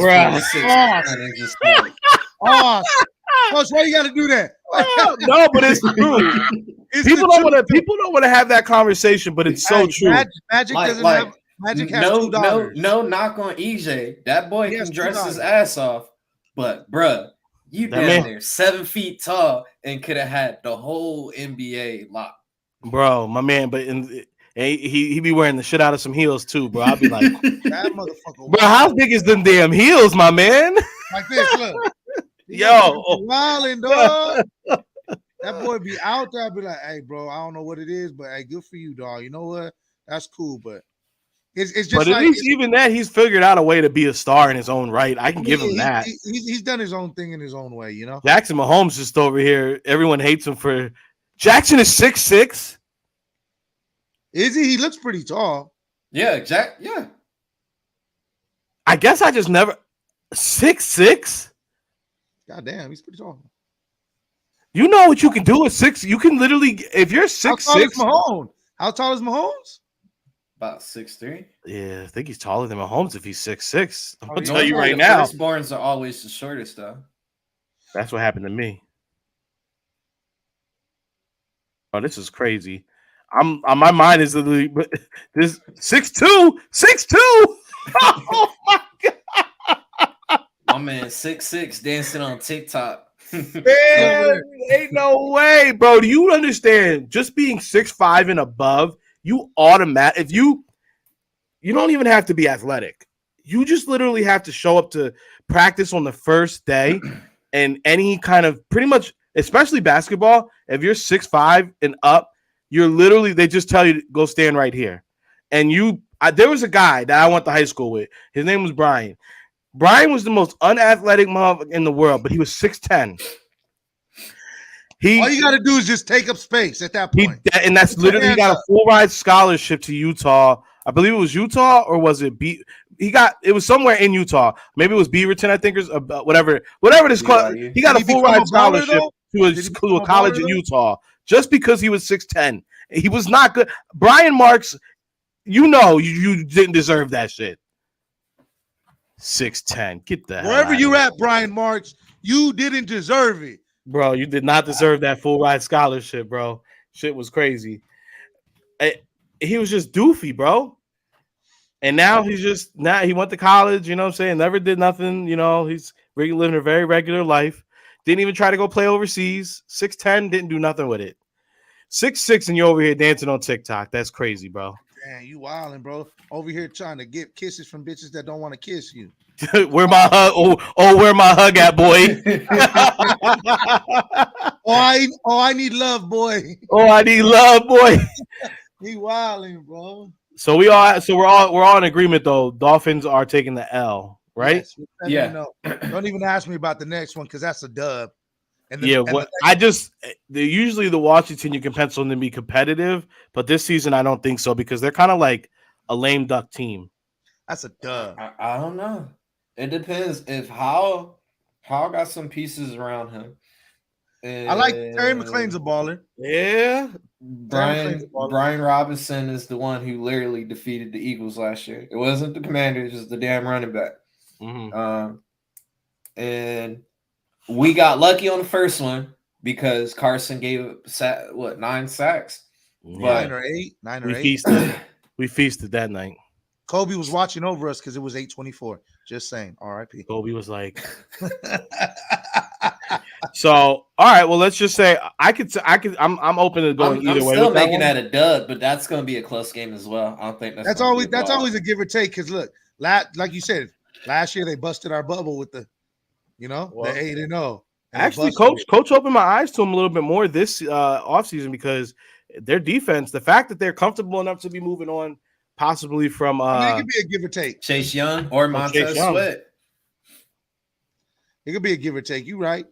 Coach, why you got to do that? No, but it's true. People don't want to have that conversation, but it's so true. Magic doesn't have. Magic has $2. No knock on EJ. That boy can dress his ass off, but bruh, You That down man- there 7 feet tall and could have had the whole NBA locked. Bro, my man, but he be wearing the shit out of some heels too, bro. I'll be like, That motherfucker. bro, how big is them damn heels, my man? Like this, look. Yo. Wildin', dog. That boy be out there. I be like, hey, bro, I don't know what it is, but hey, good for you, dog. You know what? That's cool, but it's just But at least even that, he's figured out a way to be a star in his own right. I can give him that. He's done his own thing in his own way, you know. Jackson Mahomes just over here. Everyone hates him for Jackson is 6'6". Is he? He looks pretty tall. Yeah, Jack. Yeah. I guess I just never 6'6". God damn, he's pretty tall. You know what you can do at 6? You can literally, if you're 6'6". How tall is Mahomes? How tall is Mahomes? About 6'3". Yeah, I think he's taller than Mahomes if he's 6'6". I'm gonna yeah. tell you right The now. firstborns are always the shortest, though. That's what happened to me. Oh, this is crazy. My mind is literally this 6'2", 6'2". Oh my god. My man 6'6" dancing on TikTok. Man, ain't no way, bro. Do you understand? Just being 6'5" and above, you automatic. If you don't even have to be athletic. You just literally have to show up to practice on the first day, and any kind of pretty much, especially basketball. If you're 6'5" and up, you're literally, they just tell you to go stand right here. And there was a guy that I went to high school with. His name was Brian. Brian was the most unathletic motherfucker in the world, but he was 6'10". All you got to do is just take up space at that point. And that's literally, he got a full ride scholarship to Utah. I believe it was Utah, or was it B? It was somewhere in Utah. Maybe it was Beaverton, I think, or whatever this club. He got a full ride scholarship to a college in Utah just because he was 6'10". He was not good. Brian Marks, you didn't deserve that shit. 6'10". Get the hell Wherever out you of here. at, Brian Marks, you didn't deserve it. Bro, you did not deserve that full ride scholarship, bro. Shit was crazy. He was just doofy, bro. And now he went to college, you know what I'm saying? Never did nothing, he's living a very regular life. Didn't even try to go play overseas. 6'10", didn't do nothing with it. 6'6", and you're over here dancing on TikTok. That's crazy, bro. Man, you wilding, bro. Over here trying to get kisses from bitches that don't want to kiss you. Where my hug? Where my hug at, boy? I need love, boy. I need love, boy. He wilding, bro. So we're all in agreement though. Dolphins are taking the L, right? Yes, Yeah. Don't even ask me about the next one because that's a dub. Usually the Washington you can pencil in to be competitive, but this season I don't think so because they're kind of like a lame duck team. That's a dub. I don't know. It depends if Howell got some pieces around him. I like Terry McLean's a baller. Yeah. Brian Robinson is the one who literally defeated the Eagles last year. It wasn't the Commanders, just the damn running back. Mm-hmm. And we got lucky on the first one because Carson gave up 9 sacks? Yeah. 9 or 8. We feasted that night. Kobe was watching over us because it was 8:24. Just saying. R.I.P. Kobe was like. So, all right. Well, let's just say I'm open to going either way. I'm still making that a dub, but that's going to be a close game as well. I don't think that's always a give or take. Because look, like you said, last year they busted our bubble with the 8-0. Actually, coach opened my eyes to them a little bit more this offseason because their defense, the fact that they're comfortable enough to be moving on, possibly from it could be a give or take. Chase Young or Montez Sweat. It could be a give or take. You right,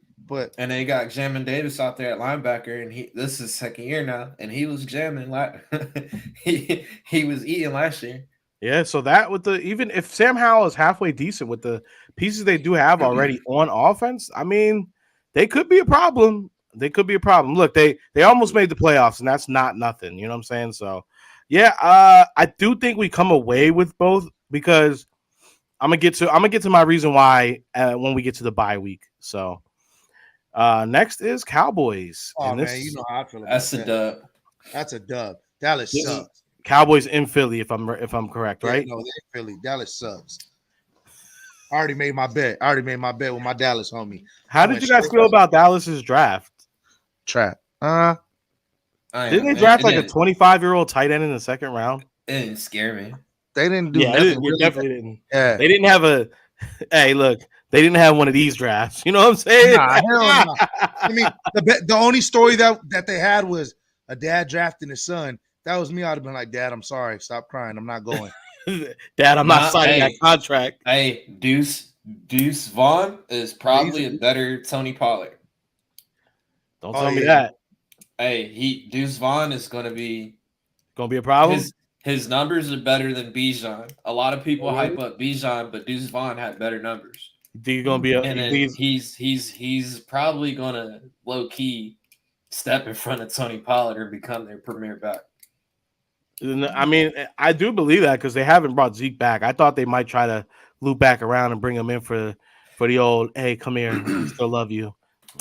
and they got Jamin Davis out there at linebacker, and this is his second year now, and he was jamming he was eating last year. Yeah, so that even if Sam Howell is halfway decent with the pieces they do have already on offense, I mean, they could be a problem. Look, they almost made the playoffs, and that's not nothing. You know what I'm saying? So, yeah, I do think we come away with both because I'm gonna get to my reason why when we get to the bye week. So, next is Cowboys. Oh man, you know how I feel about that's a dub. That's a dub. Dallas sucks. Cowboys in Philly, if I'm correct, right? No, they're in Philly. Dallas sucks. I already made my bet. With my Dallas homie. How did you guys feel about Dallas's draft? Trap? Didn't they draft like a 25-year-old tight end in the second round? It didn't scare me. They didn't do Yeah, nothing. it definitely didn't. Yeah. They didn't have a. Hey, look, they didn't have one of these drafts. You know what I'm saying? Nah, hell no. I mean, the only story that they had was a dad drafting his son. That was me. I'd have been like, Dad, I'm sorry. Stop crying. I'm not going. Dad, I'm not signing that contract. Hey, Deuce Vaughn is probably a better Tony Pollard. Don't tell me that. Hey, Deuce Vaughn is gonna be a problem. His numbers are better than Bijan. A lot of people hype up Bijan, but Deuce Vaughn had better numbers. You think he's gonna be he's probably gonna low key step in front of Tony Pollard and become their premier back. I mean, I do believe that because they haven't brought Zeke back. I thought they might try to loop back around and bring him in for the old, hey, come here, we still love you.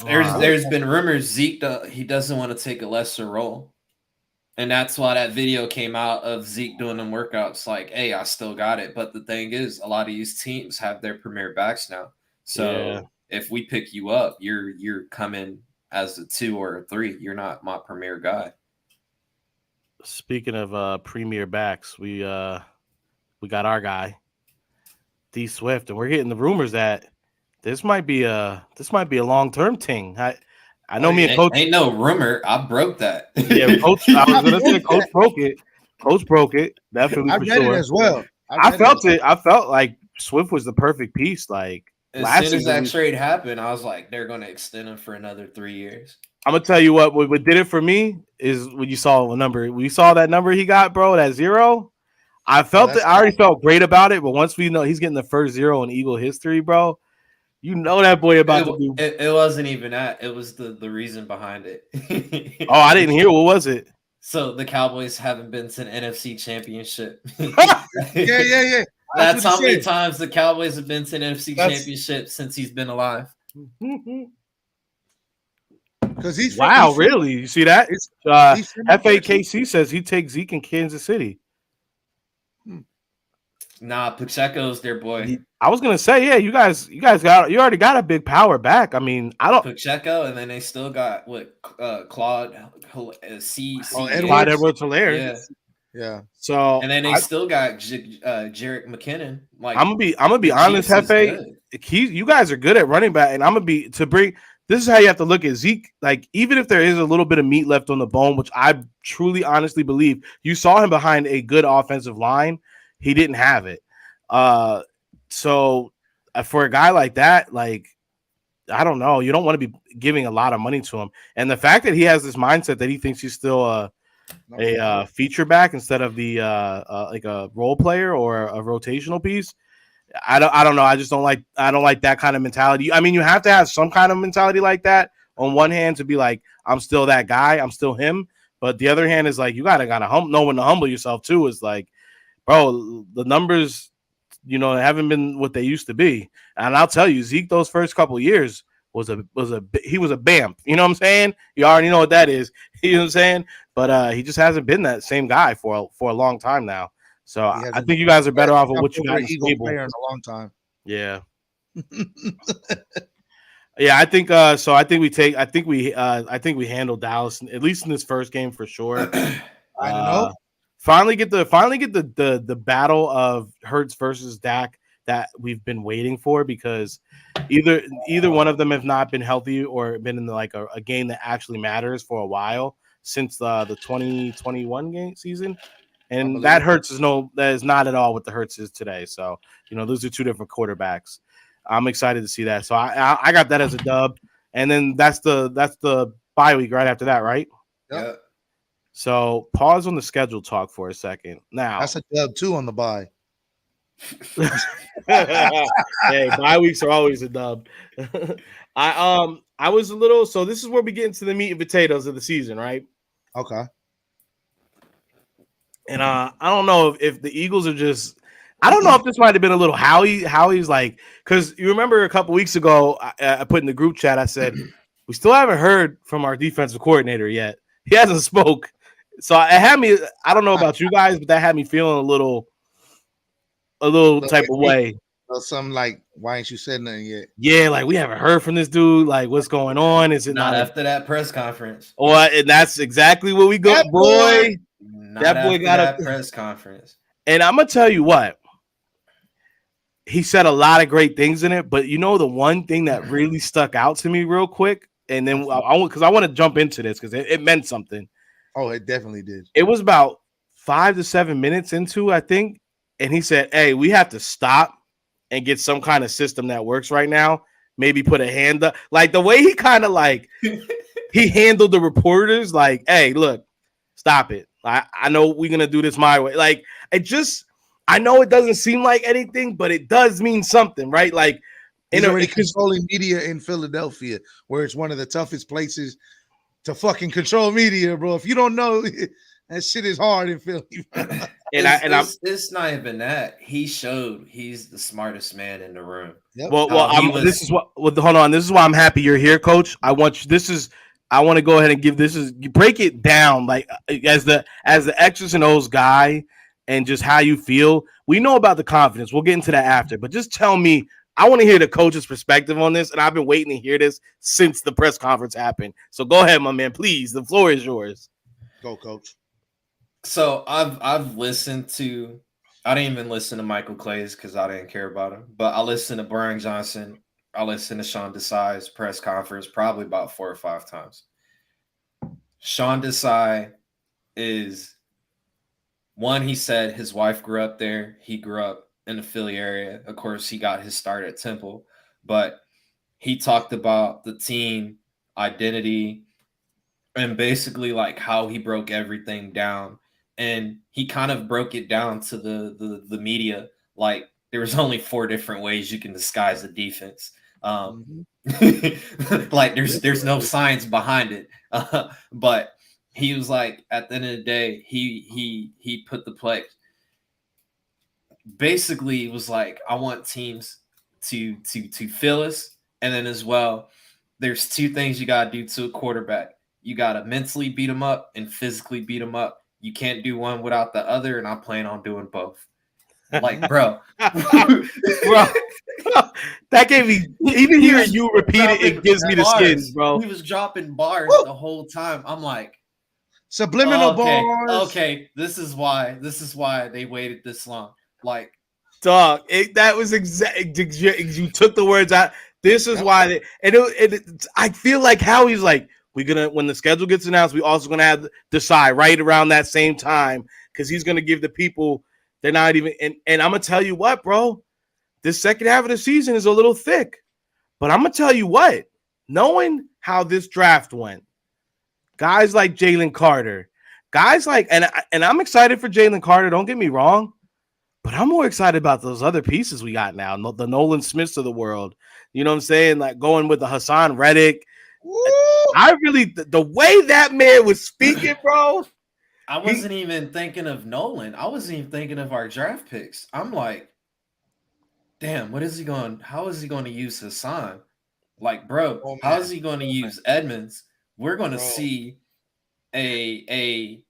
There's been rumors Zeke he doesn't want to take a lesser role, and that's why that video came out of Zeke doing them workouts. Like, hey, I still got it. But the thing is, a lot of these teams have their premier backs now. So if we pick you up, you're coming as a 2 or a 3. You're not my premier guy. Speaking of premier backs, we got our guy D Swift, and we're getting the rumors that this might be a long-term thing. I know me and Coach ain't no rumor. I broke that. Yeah, Coach. I was gonna say Coach broke it. Coach broke it. Definitely I for read sure. it as well. I felt it. I felt like Swift was the perfect piece. Like as soon as that trade happened, I was like, they're gonna extend him for another 3 years. I'm gonna tell you what did it for me is when you saw a number. We saw that number he got, bro, that 0. I felt it. I already felt great about it, but once we know he's getting the first 0 in Eagle history, bro, you know that boy about to do. It wasn't even that. It was the reason behind it. Oh, I didn't hear. What was it? So the Cowboys haven't been to an NFC championship. Yeah. That's how many times the Cowboys have been to an NFC championship since he's been alive. Because he's really? You see that? FAKC says he takes Zeke in Kansas City. Nah, Pacheco's their boy. I was gonna say, yeah, you already got a big power back. I mean, I don't Pacheco, and then they still got Claude Clyde Edwards-Helaire. Yeah. So and then they still got Jerick McKinnon. Like I'm gonna be honest, Hefe. You guys are good at running back, and I'm gonna be this is how you have to look at Zeke. Like, even if there is a little bit of meat left on the bone, which I truly, honestly believe, you saw him behind a good offensive line. He didn't have it. So for a guy like that, like, I don't know. You don't want to be giving a lot of money to him. And the fact that he has this mindset that he thinks he's still a feature back instead of the like a role player or a rotational piece. I don't know. I don't like that kind of mentality. I mean, you have to have some kind of mentality like that on one hand to be like, I'm still that guy, I'm still him. But the other hand is like, you gotta know when to humble yourself too. Is like, bro, the numbers, haven't been what they used to be. And I'll tell you, Zeke, those first couple of years was a BAMP. You know what I'm saying? You already know what that is. You know what I'm saying? But he just hasn't been that same guy for a long time now. So I think you guys are better off with what you got in the table. In a long time. Yeah. Yeah, I think so. I think we handled Dallas at least in this first game for sure. I know. Finally get the battle of Hurts versus Dak that we've been waiting for, because either one of them have not been healthy or been in a game that actually matters for a while since the 2021 game season. And that Hurts that is not at all what the Hurts is today. So, those are two different quarterbacks. I'm excited to see that. So I got that as a dub. And then that's the bye week right after that, right? Yeah. So pause on the schedule talk for a second. Now that's a dub too on the bye. Hey, bye weeks are always a dub. I was a little, so this is where we get into the meat and potatoes of the season, right? Okay. And I don't know if the Eagles are just, I don't know if this might have been a little Howie's like, because you remember a couple weeks ago, I put in the group chat, I said, we still haven't heard from our defensive coordinator yet. He hasn't spoke. So it had me, I don't know about you guys, but that had me feeling a little type of way. Or something like, why ain't you said nothing yet? Yeah, like we haven't heard from this dude. Like, what's going on? Is it Not not? after that press conference. And that's exactly what we go, That boy. Not That boy after got that press conference. And I'm gonna tell you what. He said a lot of great things in it, but you know the one thing that really stuck out to me real quick, and then because I want to jump into this because it meant something. Oh, it definitely did. It was about 5 to 7 minutes into, I think, and he said, "Hey, we have to stop and get some kind of system that works right now. Maybe put a hand up." Like the way he kind of like he handled the reporters, like, "Hey, look, stop it. I know we're gonna do this my way." Like it just. I know it doesn't seem like anything, but it does mean something, right? Like, he's already controlling media in Philadelphia, where it's one of the toughest places to fucking control media, bro. If you don't know, that shit is hard in Philly. It's not even that. He showed he's the smartest man in the room. Yep. Hold on. This is why I'm happy you're here, Coach. I want to go ahead and you break it down, like as the X's and O's guy. And just how you feel. We know about the confidence. We'll get into that after. But just tell me, I want to hear the coach's perspective on this. And I've been waiting to hear this since the press conference happened. So go ahead, my man. Please. The floor is yours. Go, Coach. So I've listened to – I didn't even listen to Michael Clay's because I didn't care about him. But I listened to Brian Johnson. I listened to Sean Desai's press conference probably about 4 or 5 times. Sean Desai is – one, he said his wife grew up there. He grew up in the Philly area. Of course, he got his start at Temple. But he talked about the team identity and basically like how he broke everything down. And he kind of broke it down to the media. Like there was only 4 different ways you can disguise a defense. Like there's no science behind it. But he was like, at the end of the day, he put the play. Basically, it was like, I want teams to feel us, and then as well, there's 2 things you gotta do to a quarterback. You gotta mentally beat them up and physically beat them up. You can't do one without the other, and I plan on doing both. Like, bro, that gave me even hearing you repeat it gives me the skins, bro. He was dropping bars the whole time. I'm like. Subliminal bars. Okay, this is why they waited this long. Like, dog, that was exact. You took the words out. This is why. I feel like Howie's like, we're gonna when the schedule gets announced, we also gonna have Desai right around that same time because he's gonna give the people. They're not even. And I'm gonna tell you what, bro. This second half of the season is a little thick, but I'm gonna tell you what. Knowing how this draft went. Guys like Jalen Carter, guys like, and I'm excited for Jalen Carter. Don't get me wrong, but I'm more excited about those other pieces we got now. The Nolan Smiths of the world. You know what I'm saying? Like going with the Hassan Reddick. I really, the way that man was speaking, bro. I wasn't even thinking of Nolan. I wasn't even thinking of our draft picks. I'm like, damn, what is he going? How is he going to use Hassan? Like, bro, how is he going to use Edmonds? We're going to see a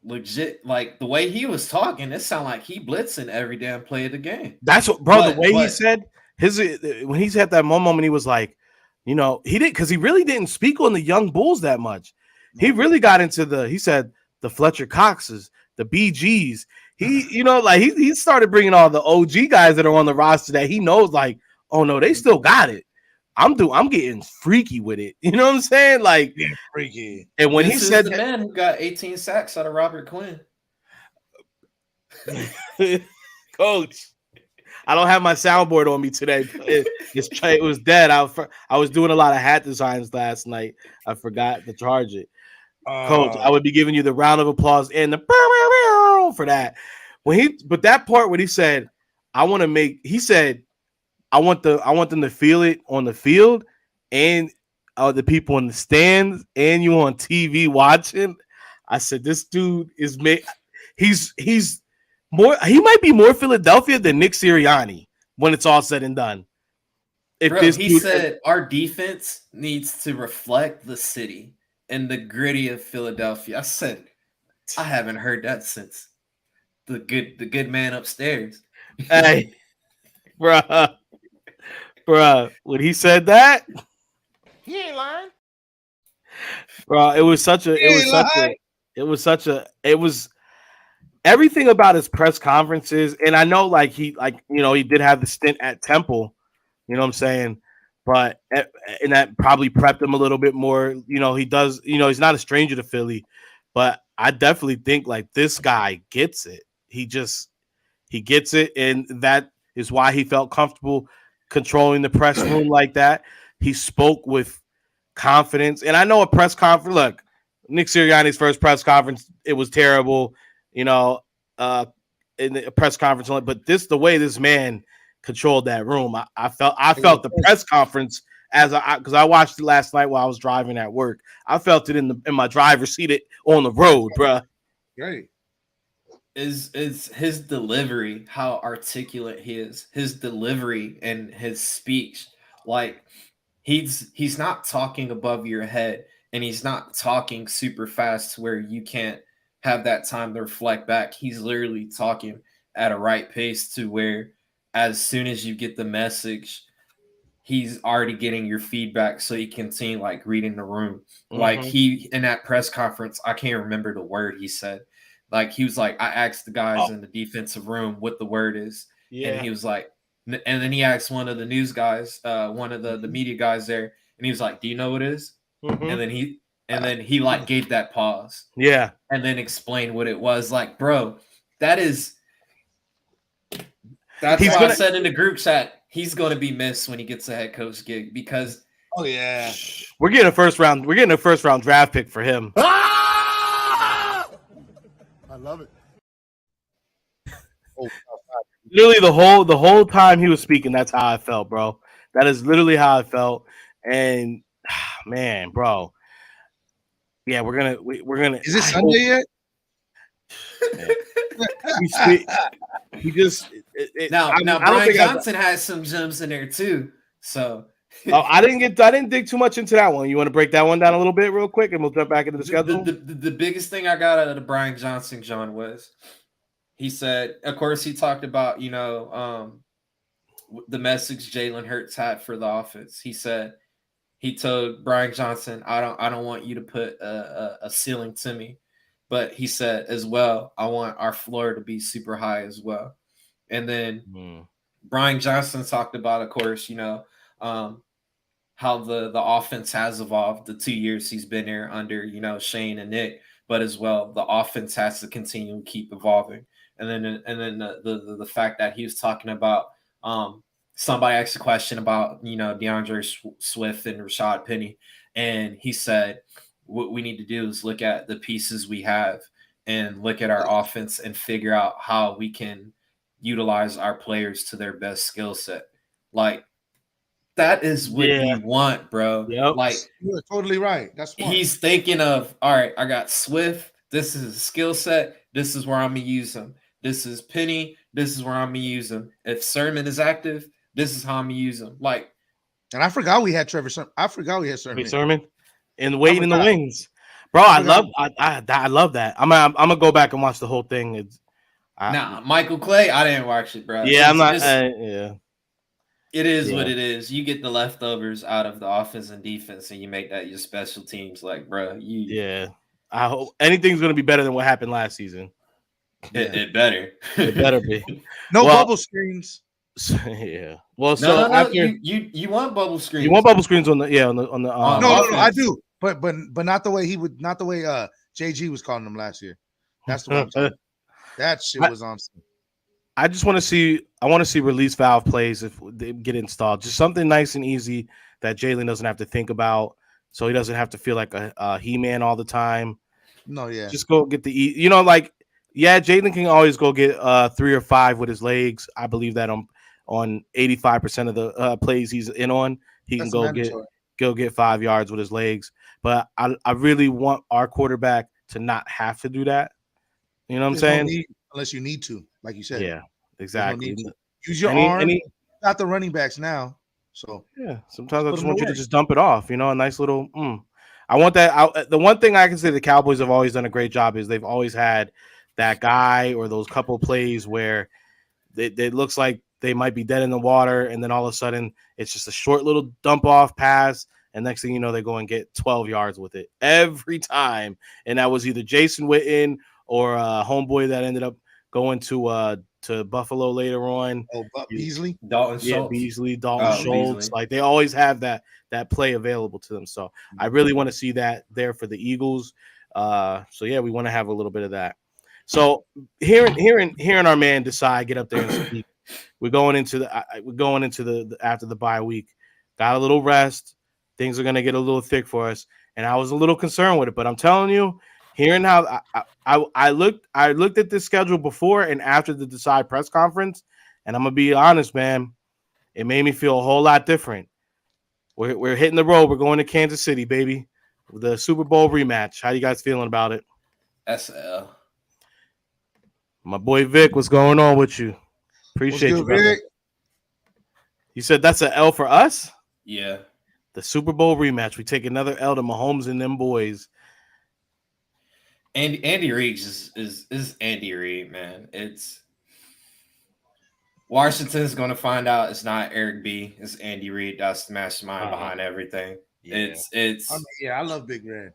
legit, like the way he was talking, it sounded like he blitzing every damn play of the game. That's what, bro, the way he said when he's had that moment, he was like, you know, he did because he really didn't speak on the young Bulls that much. He really got into he said the Fletcher Coxes, the BGs. He, you know, like he started bringing all the OG guys that are on the roster that he knows, like, oh no, they still got it. I'm getting freaky with it. You know what I'm saying? Like freaky. And when he said the man who got 18 sacks out of Robert Quinn. Coach, I don't have my soundboard on me today. It was dead. I was doing a lot of hat designs last night. I forgot to charge it. Coach, I would be giving you the round of applause and the for that. But that part when he said, I want them to feel it on the field and the people in the stands and you on TV watching. I said, this dude is he's more, he might be more Philadelphia than Nick Sirianni when it's all said and done. He said our defense needs to reflect the city and the gritty of Philadelphia. I said, I haven't heard that since the good man upstairs. Hey, bruh. When he said that, He ain't lying. bruh, it was everything about his press conferences. And I know, like he did have the stint at Temple. You know what I'm saying? But and that probably prepped him a little bit more. He does. He's not a stranger to Philly, but I definitely think like this guy gets it. He gets it, and that is why he felt comfortable controlling the press room like that. He spoke with confidence, and I know a press conference. Look, Nick Sirianni's first press conference, it was terrible. You know, uh, in the press conference, but the way this man controlled that room, I felt the press conference because I watched it last night while I was driving at work. I felt it in my driver's seat on the road, bruh. Great. Is his delivery, how articulate he is, his delivery and his speech. Like he's not talking above your head, and he's not talking super fast where you can't have that time to reflect back. He's literally talking at a right pace to where as soon as you get the message, he's already getting your feedback so he can continue like reading the room. Like he in that press conference, I can't remember the word he said. Like he was like, I asked the guys in the defensive room what the word is. Yeah. And he was like, and then he asked one of the news guys, one of the media guys there, and he was like, do you know what it is? And then he like gave that pause. Yeah. And then explained what it was. Like, bro, that's why I said in the group chat, he's gonna be missed when he gets a head coach gig because we're getting a first round draft pick for him. I love it. Literally the whole time he was speaking, that's how I felt, bro. That is literally how I felt. And man, bro. Yeah, we're gonna. Is it Sunday yet? He just now Brian Johnson has some gems in there too. So I didn't dig too much into that one. You want to break that one down a little bit real quick, and we'll jump back into the schedule. The biggest thing I got out of the Brian Johnson, John, was he said, of course, he talked about the message Jalen Hurts had for the offense. He said he told Brian Johnson, I don't want you to put a ceiling to me. But he said as well, I want our floor to be super high as well. And then Brian Johnson talked about, of course, how the offense has evolved the 2 years he's been there under, Shane and Nick, but as well, the offense has to continue to keep evolving. And then the fact that he was talking about somebody asked a question about, DeAndre Swift and Rashad Penny. And he said, what we need to do is look at the pieces we have and look at our offense and figure out how we can utilize our players to their best skill set. Like, that is what we want, bro. Yep. Like, you're totally right. That's smart. He's thinking of, all right, I got Swift. This is a skill set. This is where I'm going to use him. This is Penny. This is where I'm going to use him. If Sermon is active, this is how I'm going to use him. Like, and I forgot we had Trevor Sermon. I forgot we had Sermon. And waiting in the wings, bro. I love that. I'm gonna go back and watch the whole thing. Michael Clay, I didn't watch it, bro. Yeah, I'm not. Yeah, it is what it is. You get the leftovers out of the offense and defense, and you make that your special teams. Like, bro, I hope anything's gonna be better than what happened last season. It better. It better be. No bubble screens. Yeah. Well, no. After, you want bubble screens. You want bubble screens on the no, I do. But not the way JG was calling them last year. That's the one I'm talking about. That shit was on. I just want to see release valve plays if they get installed. Just something nice and easy that Jalen doesn't have to think about, so he doesn't have to feel like a He-Man all the time. No, yeah. Just go get Jalen can always go get 3 or 5 with his legs. I believe that on 85% of the plays he's in on, he can go get 5 yards with his legs. But I really want our quarterback to not have to do that. You know what I'm saying? Unless you need to, like you said. Yeah, exactly. Use your arm. Got the running backs now. So yeah, sometimes I just want you to just dump it off. A nice little. I want that. The one thing I can say the Cowboys have always done a great job is they've always had that guy or those couple plays where it looks like they might be dead in the water, and then all of a sudden it's just a short little dump off pass, and next thing you know, they go and get 12 yards with it every time. And that was either Jason Witten or homeboy that ended up going to Buffalo later on. Oh, Beasley. Dalton Yeah, Schultz. Beasley, Dalton Oh, Schultz. Beasley. Like they always have that play available to them. So I really want to see that there for the Eagles. So yeah, we want to have a little bit of that. So hearing our man decide, get up there and speak. We're going into the after the bye week. Got a little rest. Things are gonna get a little thick for us, and I was a little concerned with it. But I'm telling you, hearing how I looked at this schedule before and after the Decide press conference, and I'm gonna be honest, man, it made me feel a whole lot different. We're hitting the road. We're going to Kansas City, baby. The Super Bowl rematch. How you guys feeling about it? SL. My boy Vic, what's going on with you? Appreciate you, brother. Vic? You said that's an L for us? Yeah. The Super Bowl rematch. We take another L to Mahomes and them boys. Andy Reid is Andy Reid, man. It's Washington's going to find out it's not Eric B. It's Andy Reid. That's the mastermind behind everything. Yeah. It's. I love Big Red.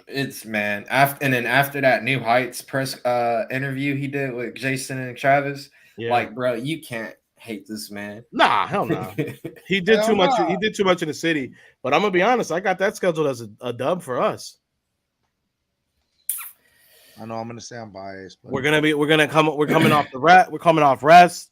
It's man. After that New Heights press interview he did with Jason and Travis, like, bro, you can't hate this man. Nah, hell no. He did too much. He did too much in the city. But I'm gonna be honest. I got that scheduled as a dub for us. I know I'm gonna say I'm biased. But We're coming off the rest. We're coming off rest.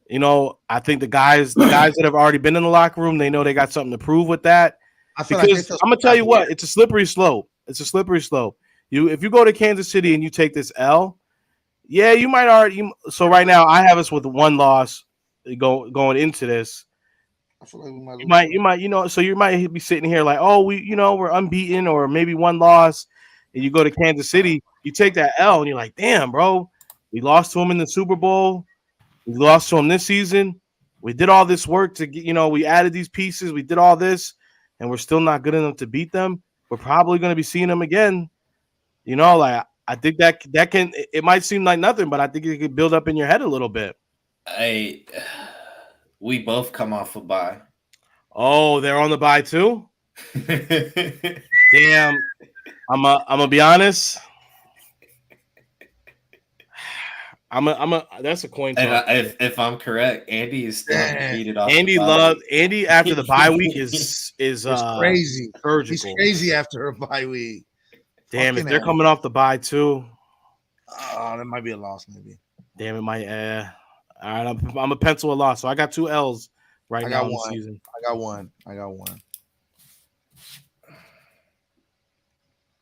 You know, I think the guys that have already been in the locker room, they know they got something to prove with that. Because I'm gonna tell you what, it's a slippery slope. It's a slippery slope. If you go to Kansas City and you take this L, yeah, you might already. So right now, I have us with one loss going into this. I feel like we might. You might, so you might be sitting here like, oh, we're unbeaten or maybe one loss, and you go to Kansas City, you take that L, and you're like, damn, bro, we lost to them in the Super Bowl. We lost to them this season. We did all this work to get, we added these pieces. We did all this, and we're still not good enough to beat them. We're probably going to be seeing them again. Like I think that can. It might seem like nothing, but I think it could build up in your head a little bit. We both come off a bye. Oh, they're on the bye too. Damn, I'm gonna be honest. That's a coin toss. If I'm correct, Andy is still undefeated off. Andy after the bye week is crazy. Surgical. He's crazy after a bye week. Damn, if they're coming off the bye too. Oh, that might be a loss, maybe. Damn, it might. All right, I'm a pencil a loss, so I got 2 L's right now in the season. I got one.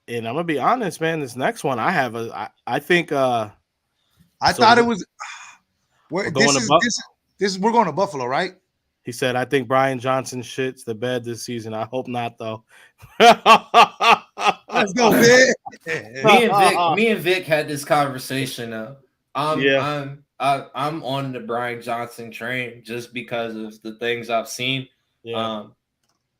And I'm gonna be honest, man. This next one, I think. I thought it was. We're going to Buffalo, right? He said, "I think Brian Johnson shits the bed this season. I hope not, though." Let's go, Vic. Me and Vic had this conversation. Though. I'm on the Brian Johnson train just because of the things I've seen. Yeah.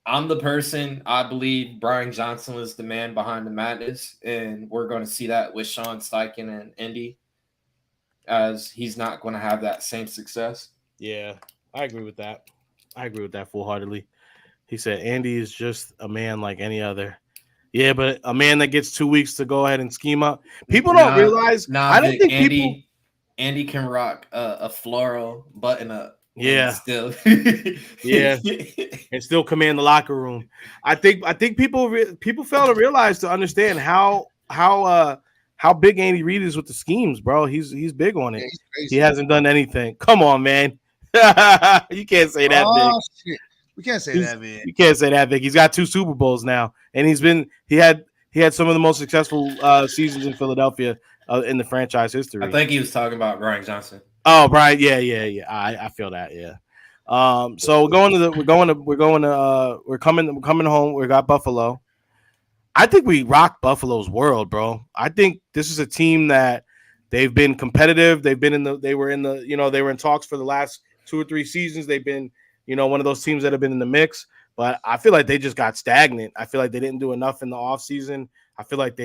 I'm the person. I believe Brian Johnson was the man behind the madness, and we're going to see that with Sean Steichen and Indy, as he's not going to have that same success. Yeah, I agree with that. I agree with that full-heartedly. He said Andy is just a man like any other. Yeah, but a man that gets 2 weeks to go ahead and scheme up. People don't realize. I don't think Andy can rock a floral button up. Yeah, still. Yeah, and still command the locker room. I think people fail to realize, to understand how big Andy Reid is with the schemes, bro. He's big on it. Yeah, he hasn't done anything. Come on, man. You can't say that, Vic. Shit. We can't say that, man. You can't say that, Vic. He's got 2 Super Bowls now, and he had some of the most successful seasons in Philadelphia in the franchise history. I think he was talking about Brian Johnson. Oh, Brian, yeah. I feel that, yeah. So we're coming home. We got Buffalo. I think we rock Buffalo's world, bro. I think this is a team that they've been competitive. They were in talks for the last 2 or 3 seasons. They've been, one of those teams that have been in the mix, but I feel like they just got stagnant. I feel like they didn't do enough in the offseason. I feel like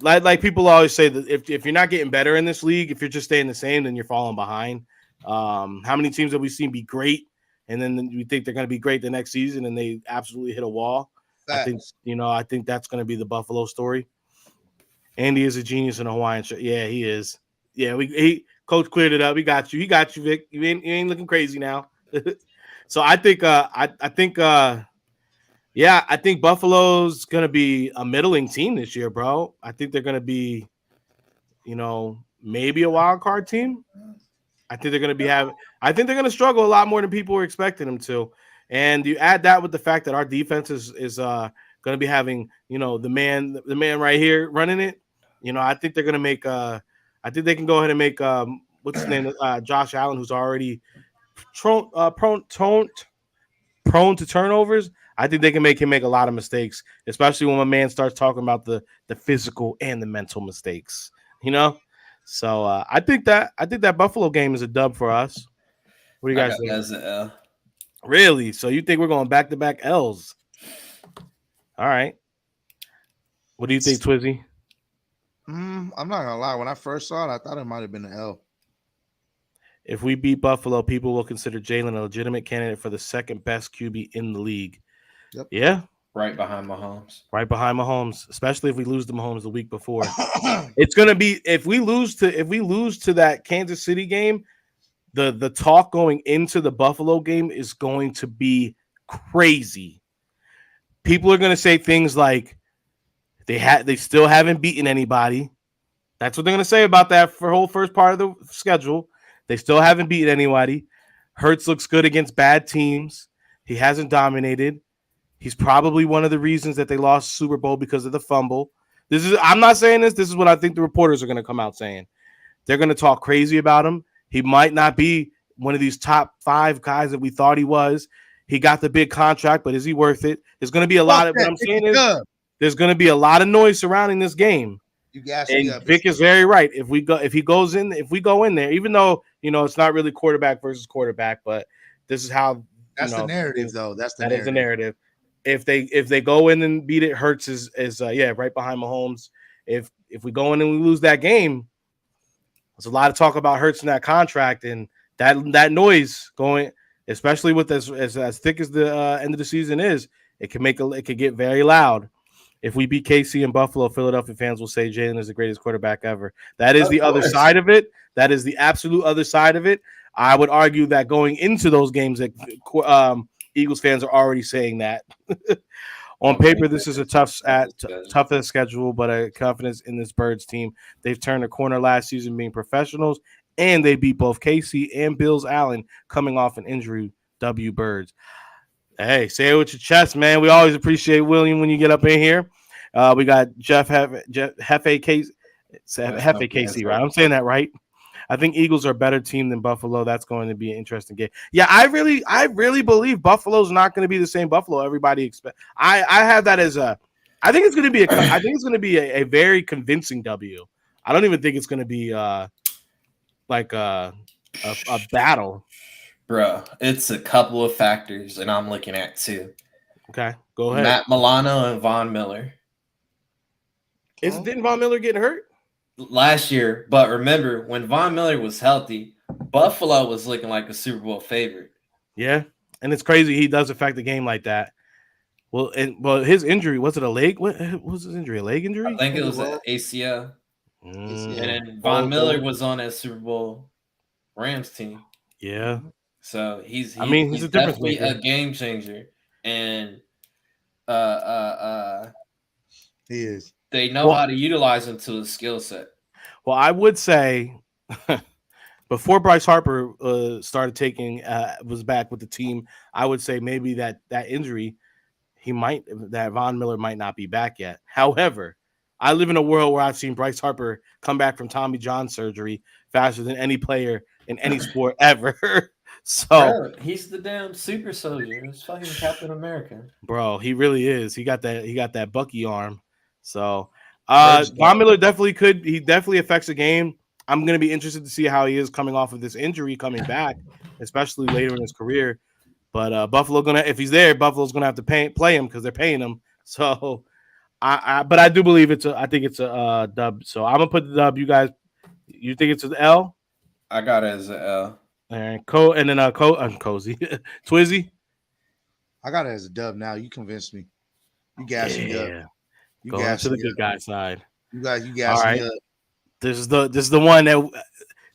like people always say that if you're not getting better in this league, if you're just staying the same, then you're falling behind. How many teams have we seen be great, and then we think they're going to be great the next season, and they absolutely hit a wall? Facts. I think that's going to be the Buffalo story. Andy is a genius in a Hawaiian shirt. Yeah, he is. Yeah, coach cleared it up. He got you. He got you, Vic. You ain't looking crazy now. So I think I think Buffalo's gonna be a middling team this year, bro. I think they're gonna be, maybe a wild card team. I think they're gonna struggle a lot more than people were expecting them to. And you add that with the fact that our defense is gonna be having, the man right here running it. I think they're gonna make I think they can go ahead and make what's his name? Josh Allen, who's already prone to turnovers. I think they can make him make a lot of mistakes, especially when my man starts talking about the physical and the mental mistakes. So I think that Buffalo game is a dub for us. What do you guys think? As an L. Really? So you think we're going back to back L's? All right. What do you think, Twizzy? I'm not gonna lie. When I first saw it, I thought it might have been an L. If we beat Buffalo, people will consider Jalen a legitimate candidate for the second best QB in the league. Yep. Yeah. Right behind Mahomes. Right behind Mahomes, especially if we lose to Mahomes the week before. It's gonna be if we lose to that Kansas City game, the talk going into the Buffalo game is going to be crazy. People are gonna say things like they still haven't beaten anybody. That's what they're gonna say about that for whole first part of the schedule. They still haven't beaten anybody. Hurts looks good against bad teams. He hasn't dominated. He's probably one of the reasons that they lost Super Bowl because of the fumble. I'm not saying this. This is what I think the reporters are going to come out saying. They're going to talk crazy about him. He might not be one of these top 5 guys that we thought he was. He got the big contract, but is he worth it? There's going to be a lot of what I'm saying is there's going to be a lot of noise surrounding this game. And Vic is very right. If we go in there, even though it's not really quarterback versus quarterback, but this is how that's the narrative, though. That is the narrative. If they go in and beat it, Hurts is right behind Mahomes. If we go in and we lose that game, there's a lot of talk about Hurts in that contract and that noise going, especially with as thick as the end of the season is, it could get very loud. If we beat KC and Buffalo, Philadelphia fans will say Jalen is the greatest quarterback ever. That is the other side of it. That is the absolute other side of it. I would argue that going into those games, that Eagles fans are already saying that. On paper, this is a toughest schedule, but a confidence in this Birds team. They've turned a corner last season being professionals, and they beat both KC and Bills Allen coming off an injury. W Birds. Hey, say it with your chest, man. We always appreciate William when you get up in here. We got Jeff Hefe Casey, right? I'm saying that right. I think Eagles are a better team than Buffalo. That's going to be an interesting game. Yeah, I really believe Buffalo's not going to be the same Buffalo everybody expects. I have that as I think it's going to be a very convincing W. I don't even think it's going to be like a battle. Bro, it's a couple of factors, and I'm looking at 2. Okay, go ahead. Matt Milano and Von Miller. Didn't Von Miller get hurt last year? But remember, when Von Miller was healthy, Buffalo was looking like a Super Bowl favorite. Yeah, and it's crazy he does affect the game like that. Well, his injury, was it a leg? What was his injury? A leg injury? I think it was an ACL. And then Von Miller was on that Super Bowl Rams team. Yeah. So he's a definitely a game changer, and he is. They know how to utilize him to his skill set. Well, I would say before Bryce Harper started was back with the team, I would say maybe that injury, that Von Miller might not be back yet. However, I live in a world where I've seen Bryce Harper come back from Tommy John surgery faster than any player in any sport ever. So bro, he's the damn super soldier. It's fucking Captain America. Bro, he really is. He got that Bucky arm. So Von Miller definitely affects the game. I'm gonna be interested to see how he is coming off of this injury coming back, especially later in his career. But if he's there, Buffalo's gonna have to play him because they're paying him. So But I do believe I think it's a dub. So I'm gonna put the dub. You guys, you think it's an L? I got it as an L. And then cozy, Twizzy. I got it as a dub now. You convinced me. You gassed me up. Yeah, You going gassed to the me good up. guy side. You All gassed me right, up. this is the one that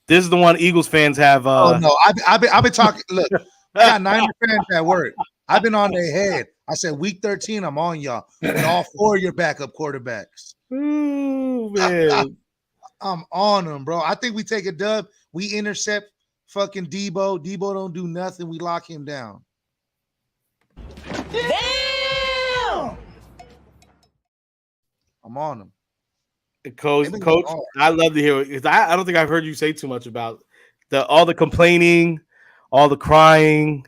this is the one Eagles fans have. Oh no, I've been talking. Look, I got 90 fans at work. I've been on their head. I said week 13, I'm on y'all with all 4 of your backup quarterbacks. Ooh, man. I'm on them, bro. I think we take a dub. We intercept fucking Debo. Debo don't do nothing. We lock him down. Damn! I'm on him. Coach, They've been coach, hard. I love to hear it because I don't think I've heard you say too much about all the complaining, all the crying,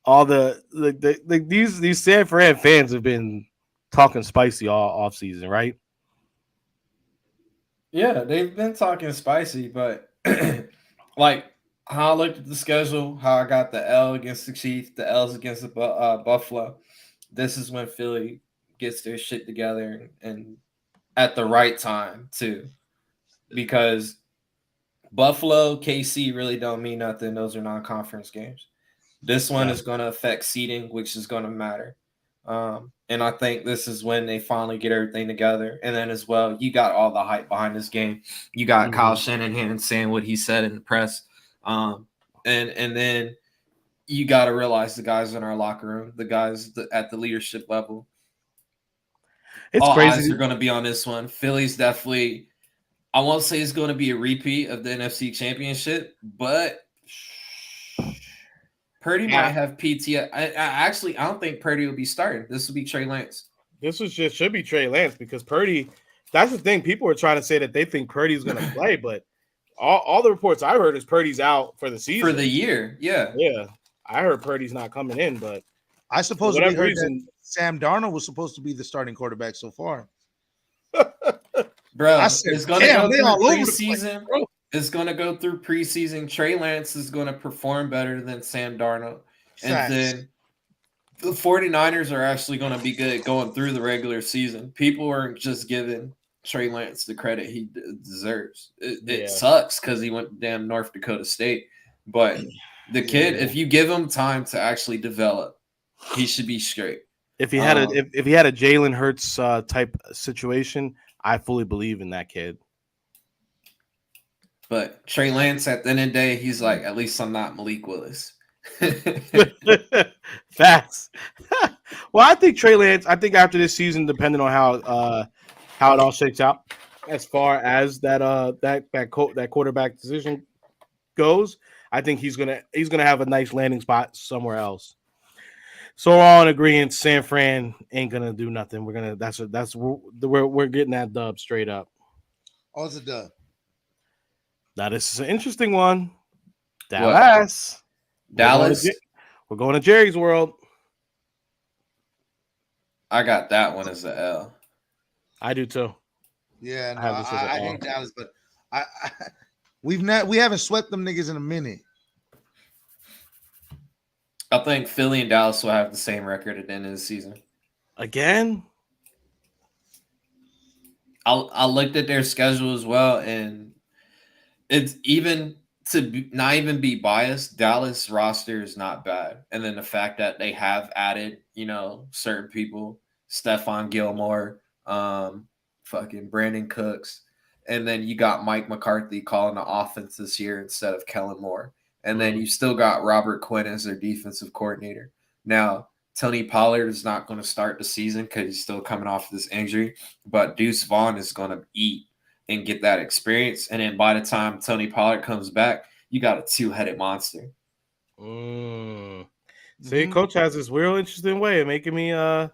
all these San Fran fans have been talking spicy all offseason, right? Yeah, they've been talking spicy, but like how I looked at the schedule, how I got the L against the Chiefs, the L's against the Buffalo. This is when Philly gets their shit together and at the right time too, because Buffalo, KC really don't mean nothing. Those are non-conference games. This one is going to affect seeding, which is going to matter. And I think this is when they finally get everything together. And then as well, you got all the hype behind this game. You got Kyle Shanahan saying what he said in the press. And then you got to realize the guys in our locker room, the guys at the leadership level, It's all crazy. eyes are going to be on this one. Philly's definitely, I won't say it's going to be a repeat of the NFC Championship, but Purdy might have PTSD. I don't think Purdy will be starting. This will be Trey Lance. This should be Trey Lance because Purdy. That's the thing. People are trying to say that they think Purdy's going to play, but all the reports I heard is Purdy's out for the season for the year. Yeah. I heard Purdy's not coming in, but I supposedly heard that Sam Darnold was supposed to be the starting quarterback so far. Bro, it's going to go through preseason. It's going to go through preseason. Trey Lance is going to perform better than Sam Darnold. And then the 49ers are actually going to be good going through the regular season. People aren't just giving Trey Lance the credit he deserves. It sucks because he went to damn North Dakota State. But the kid, if you give him time to actually develop, he should be straight. If he had if he had a Jalen Hurts type situation, I fully believe in that kid. But Trey Lance, at the end of the day, he's like, at least I'm not Malik Willis. Facts. Well, I think Trey Lance. I think after this season, depending on how it all shakes out, as far as that quarterback decision goes, I think he's gonna have a nice landing spot somewhere else. So we're all in agreement. San Fran ain't gonna do nothing. We're getting that dub straight up. Oh, it's a dub. Now this is an interesting one. Dallas. We're going to Jerry's world. I got that one as an L. I do too. Yeah, no, I hate Dallas, but we haven't swept them niggas in a minute. I think Philly and Dallas will have the same record at the end of the season. Again? I looked at their schedule as well, and it's even not even be biased. Dallas roster is not bad, and then the fact that they have added, certain people, Stephon Gilmore, fucking Brandon Cooks, and then you got Mike McCarthy calling the offense this year instead of Kellen Moore, and then you still got Robert Quinn as their defensive coordinator. Now, Tony Pollard is not going to start the season because he's still coming off this injury, but Deuce Vaughn is going to eat and get that experience. And then by the time Tony Pollard comes back, you got a two-headed monster. See, Coach has this real interesting way of making me go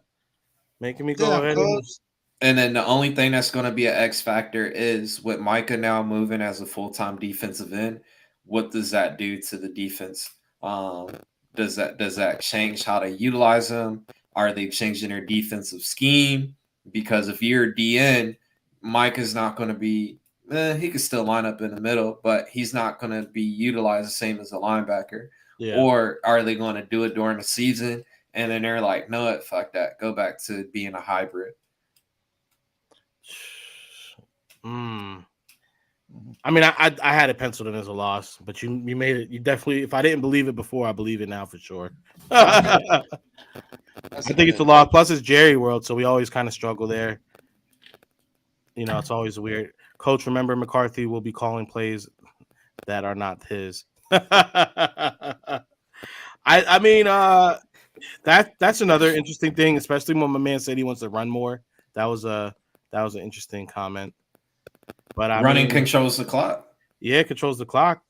ahead and then the only thing that's going to be an X factor is with Micah now moving as a full-time defensive end. What does that do to the defense? Does that change how they utilize them? Are they changing their defensive scheme? Because if you're a DN, Mike is not going to be he could still line up in the middle, but he's not going to be utilized the same as a linebacker. Yeah. Or are they going to do it during the season? And then they're like, no, fuck that. Go back to being a hybrid. I mean, I had it penciled in as a loss, but you made it. You definitely. If I didn't believe it before, I believe it now for sure. I think it's a loss. Plus, it's Jerry World, so we always kind of struggle there. You know, it's always weird. Coach, remember McCarthy will be calling plays that are not his. I mean, that's another interesting thing, especially when my man said he wants to run more. That was an interesting comment. But Running controls the clock. Yeah, it controls the clock,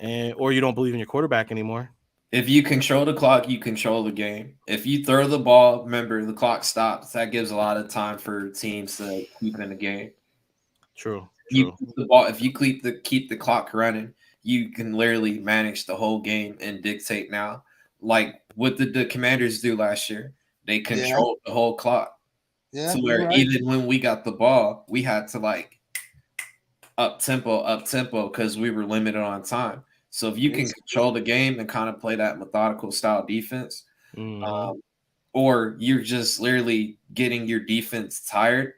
or you don't believe in your quarterback anymore. If you control the clock, you control the game. If you throw the ball, remember the clock stops. That gives a lot of time for teams to keep in the game. True. You keep the ball. If you keep the clock running, you can literally manage the whole game and dictate now. Like what did the Commanders do last year? They controlled the whole clock. Yeah. To where even when we got the ball, we had to like up tempo because we were limited on time. So if you can control the game and kind of play that methodical style defense, or you're just literally getting your defense tired,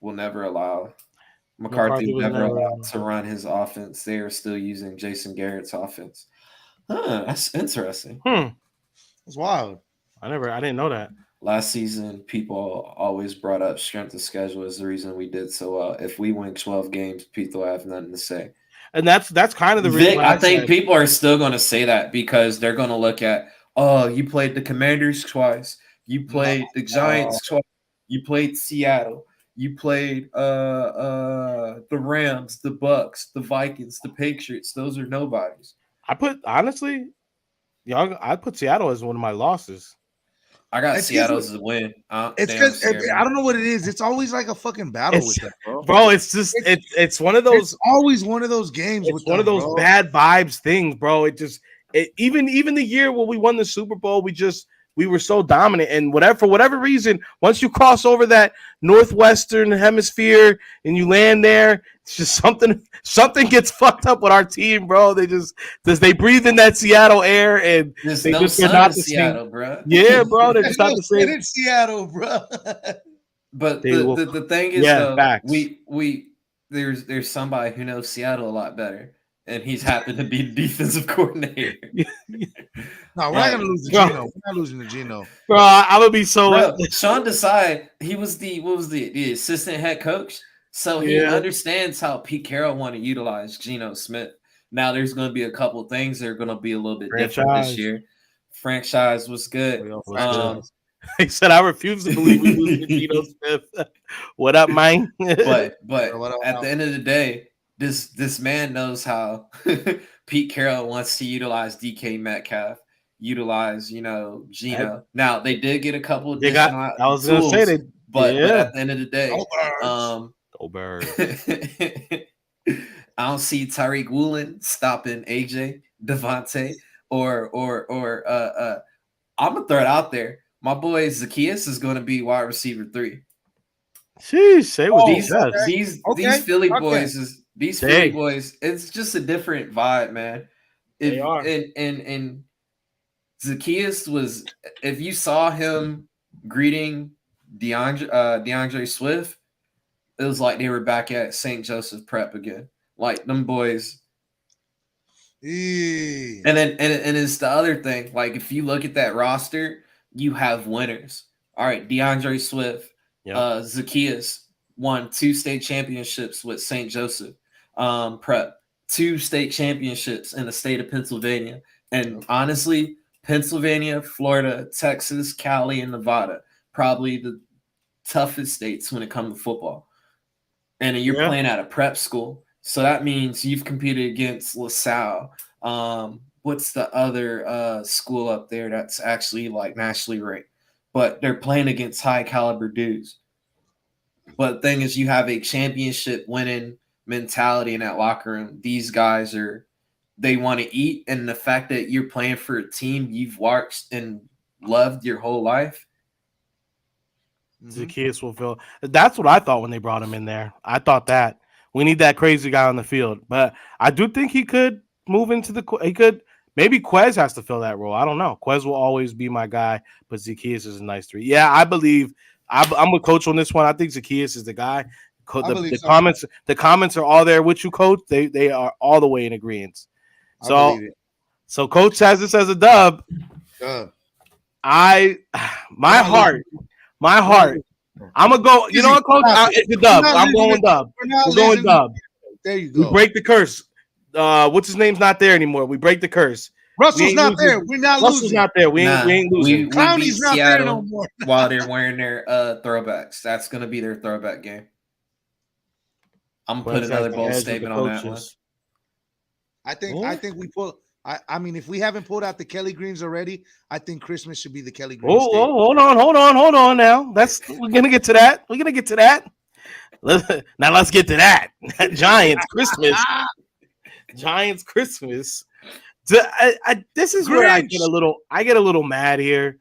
will never allow McCarthy will never allow to run his offense. They are still using Jason Garrett's offense. That's interesting. That's wild. I didn't know that. Last season, people always brought up strength of schedule as the reason we did so well. If we win 12 games, people have nothing to say. And that's kind of the reason. I think people are still going to say that because they're going to look at, oh, you played the Commanders twice, you played the Giants twice, you played Seattle, you played the Rams, the Bucks, the Vikings, the Patriots. Those are nobodies. I put Seattle as one of my losses. I got Seattle as a win. It's because I don't know what it is. It's always like a fucking battle with that, bro. Bro, it's just it's one of those. It's always one of those games. It's one of those bad vibes things, bro. Even the year when we won the Super Bowl, we were so dominant, and for whatever reason, once you cross over that northwestern hemisphere and you land there, it's just something gets fucked up with our team, bro. They breathe in that Seattle air, and there's they're not the Seattle, bro. Yeah, bro, they're just not the same. In Seattle, bro. But the thing is, though, there's somebody who knows Seattle a lot better. And he's happened to be the defensive coordinator. No, we're not gonna lose to Gino. We're not losing to Gino. Bro, I would be so. Sean Desai, he was the assistant head coach, so he understands how Pete Carroll want to utilize Geno Smith. Now, there's going to be a couple of things that are going to be a little bit different this year. Franchise was good. He said, "I refuse to believe we lose to Geno Smith." What up, man? but at the end of the day. This man knows how Pete Carroll wants to utilize DK Metcalf, utilize Geno. Now they did get a couple of additional tools, but at the end of the day, go Birds. I don't see Tyreek Woolen stopping AJ Devontae or I'm gonna throw it out there. My boy Zacchaeus is going to be wide receiver 3. Jeez, say what these Philly boys. These Philly boys, it's just a different vibe, man. They are. And Zacchaeus was, if you saw him greeting DeAndre Swift, it was like they were back at St. Joseph Prep again. Like them boys. And it's the other thing. Like if you look at that roster, you have winners. All right, DeAndre Swift, Zacchaeus won 2 state championships with St. Joseph Prep, 2 state championships in the state of Pennsylvania. And honestly, Pennsylvania, Florida, Texas, Cali, and Nevada, probably the toughest states when it comes to football. And you're playing at a prep school. So that means you've competed against LaSalle. What's the other school up there that's actually like nationally ranked? But they're playing against high caliber dudes. But the thing is, you have a championship winning mentality in that locker room. These guys they want to eat. And the fact that you're playing for a team you've watched and loved your whole life. Zacchaeus will feel. That's what I thought when they brought him in there. I thought that we need that crazy guy on the field. But I do think he could move into maybe Quez has to fill that role. I don't know. Quez will always be my guy, but Zacchaeus is a nice 3. Yeah, I believe I'm with Coach on this one. I think Zacchaeus is the guy. The so. comments are all there with you, Coach. They are all the way in agreement. So Coach has this as a dub. My heart. I'm gonna go. You know what, Coach? It's a dub. I'm going dub. We're going dub. There you go. We break the curse. What's his name's not there anymore. We break the curse. Russell's not there. We're not Russell's losing. not there. We ain't losing. Clowney's not there no more. While they're wearing their throwbacks. That's gonna be their throwback game. I'm gonna put another bold statement on that one. I think we pull. I mean, if we haven't pulled out the Kelly Greens already, I think Christmas should be the Kelly Greens. Hold on now. We're gonna get to that. Now let's get to that. Giants Christmas. Giants Christmas. This is where I get a little mad here.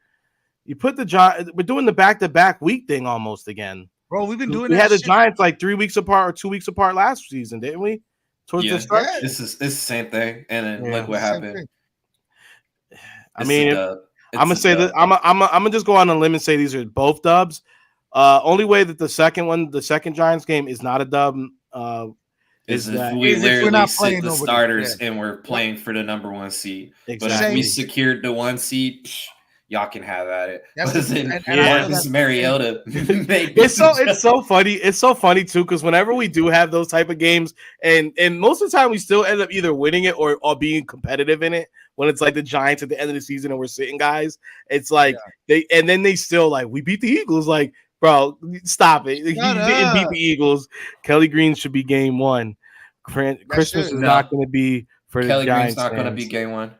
You put we're doing the back-to-back week thing almost again. Bro, we've been doing We had the Giants like 3 weeks apart or 2 weeks apart last season, didn't we? Towards the start. It's the same thing. And then look what happened. I mean, I'm gonna say that I'm gonna just go on a limb and say these are both dubs. Only way that the second Giants game is not a dub is if we literally sit the starters and we're playing for the number 1 seed. Exactly. But if we secured the 1 seed, y'all can have at it. Marcus Mariota. It's so funny. It's so funny too, because whenever we do have those type of games, and most of the time we still end up either winning it or being competitive in it. When it's like the Giants at the end of the season and we're sitting guys, it's like they still like we beat the Eagles. Like, bro, stop it. You didn't beat the Eagles. Kelly Green should be game 1. Christmas is not going to be for the Giants. Kelly Green's not going to be game 1.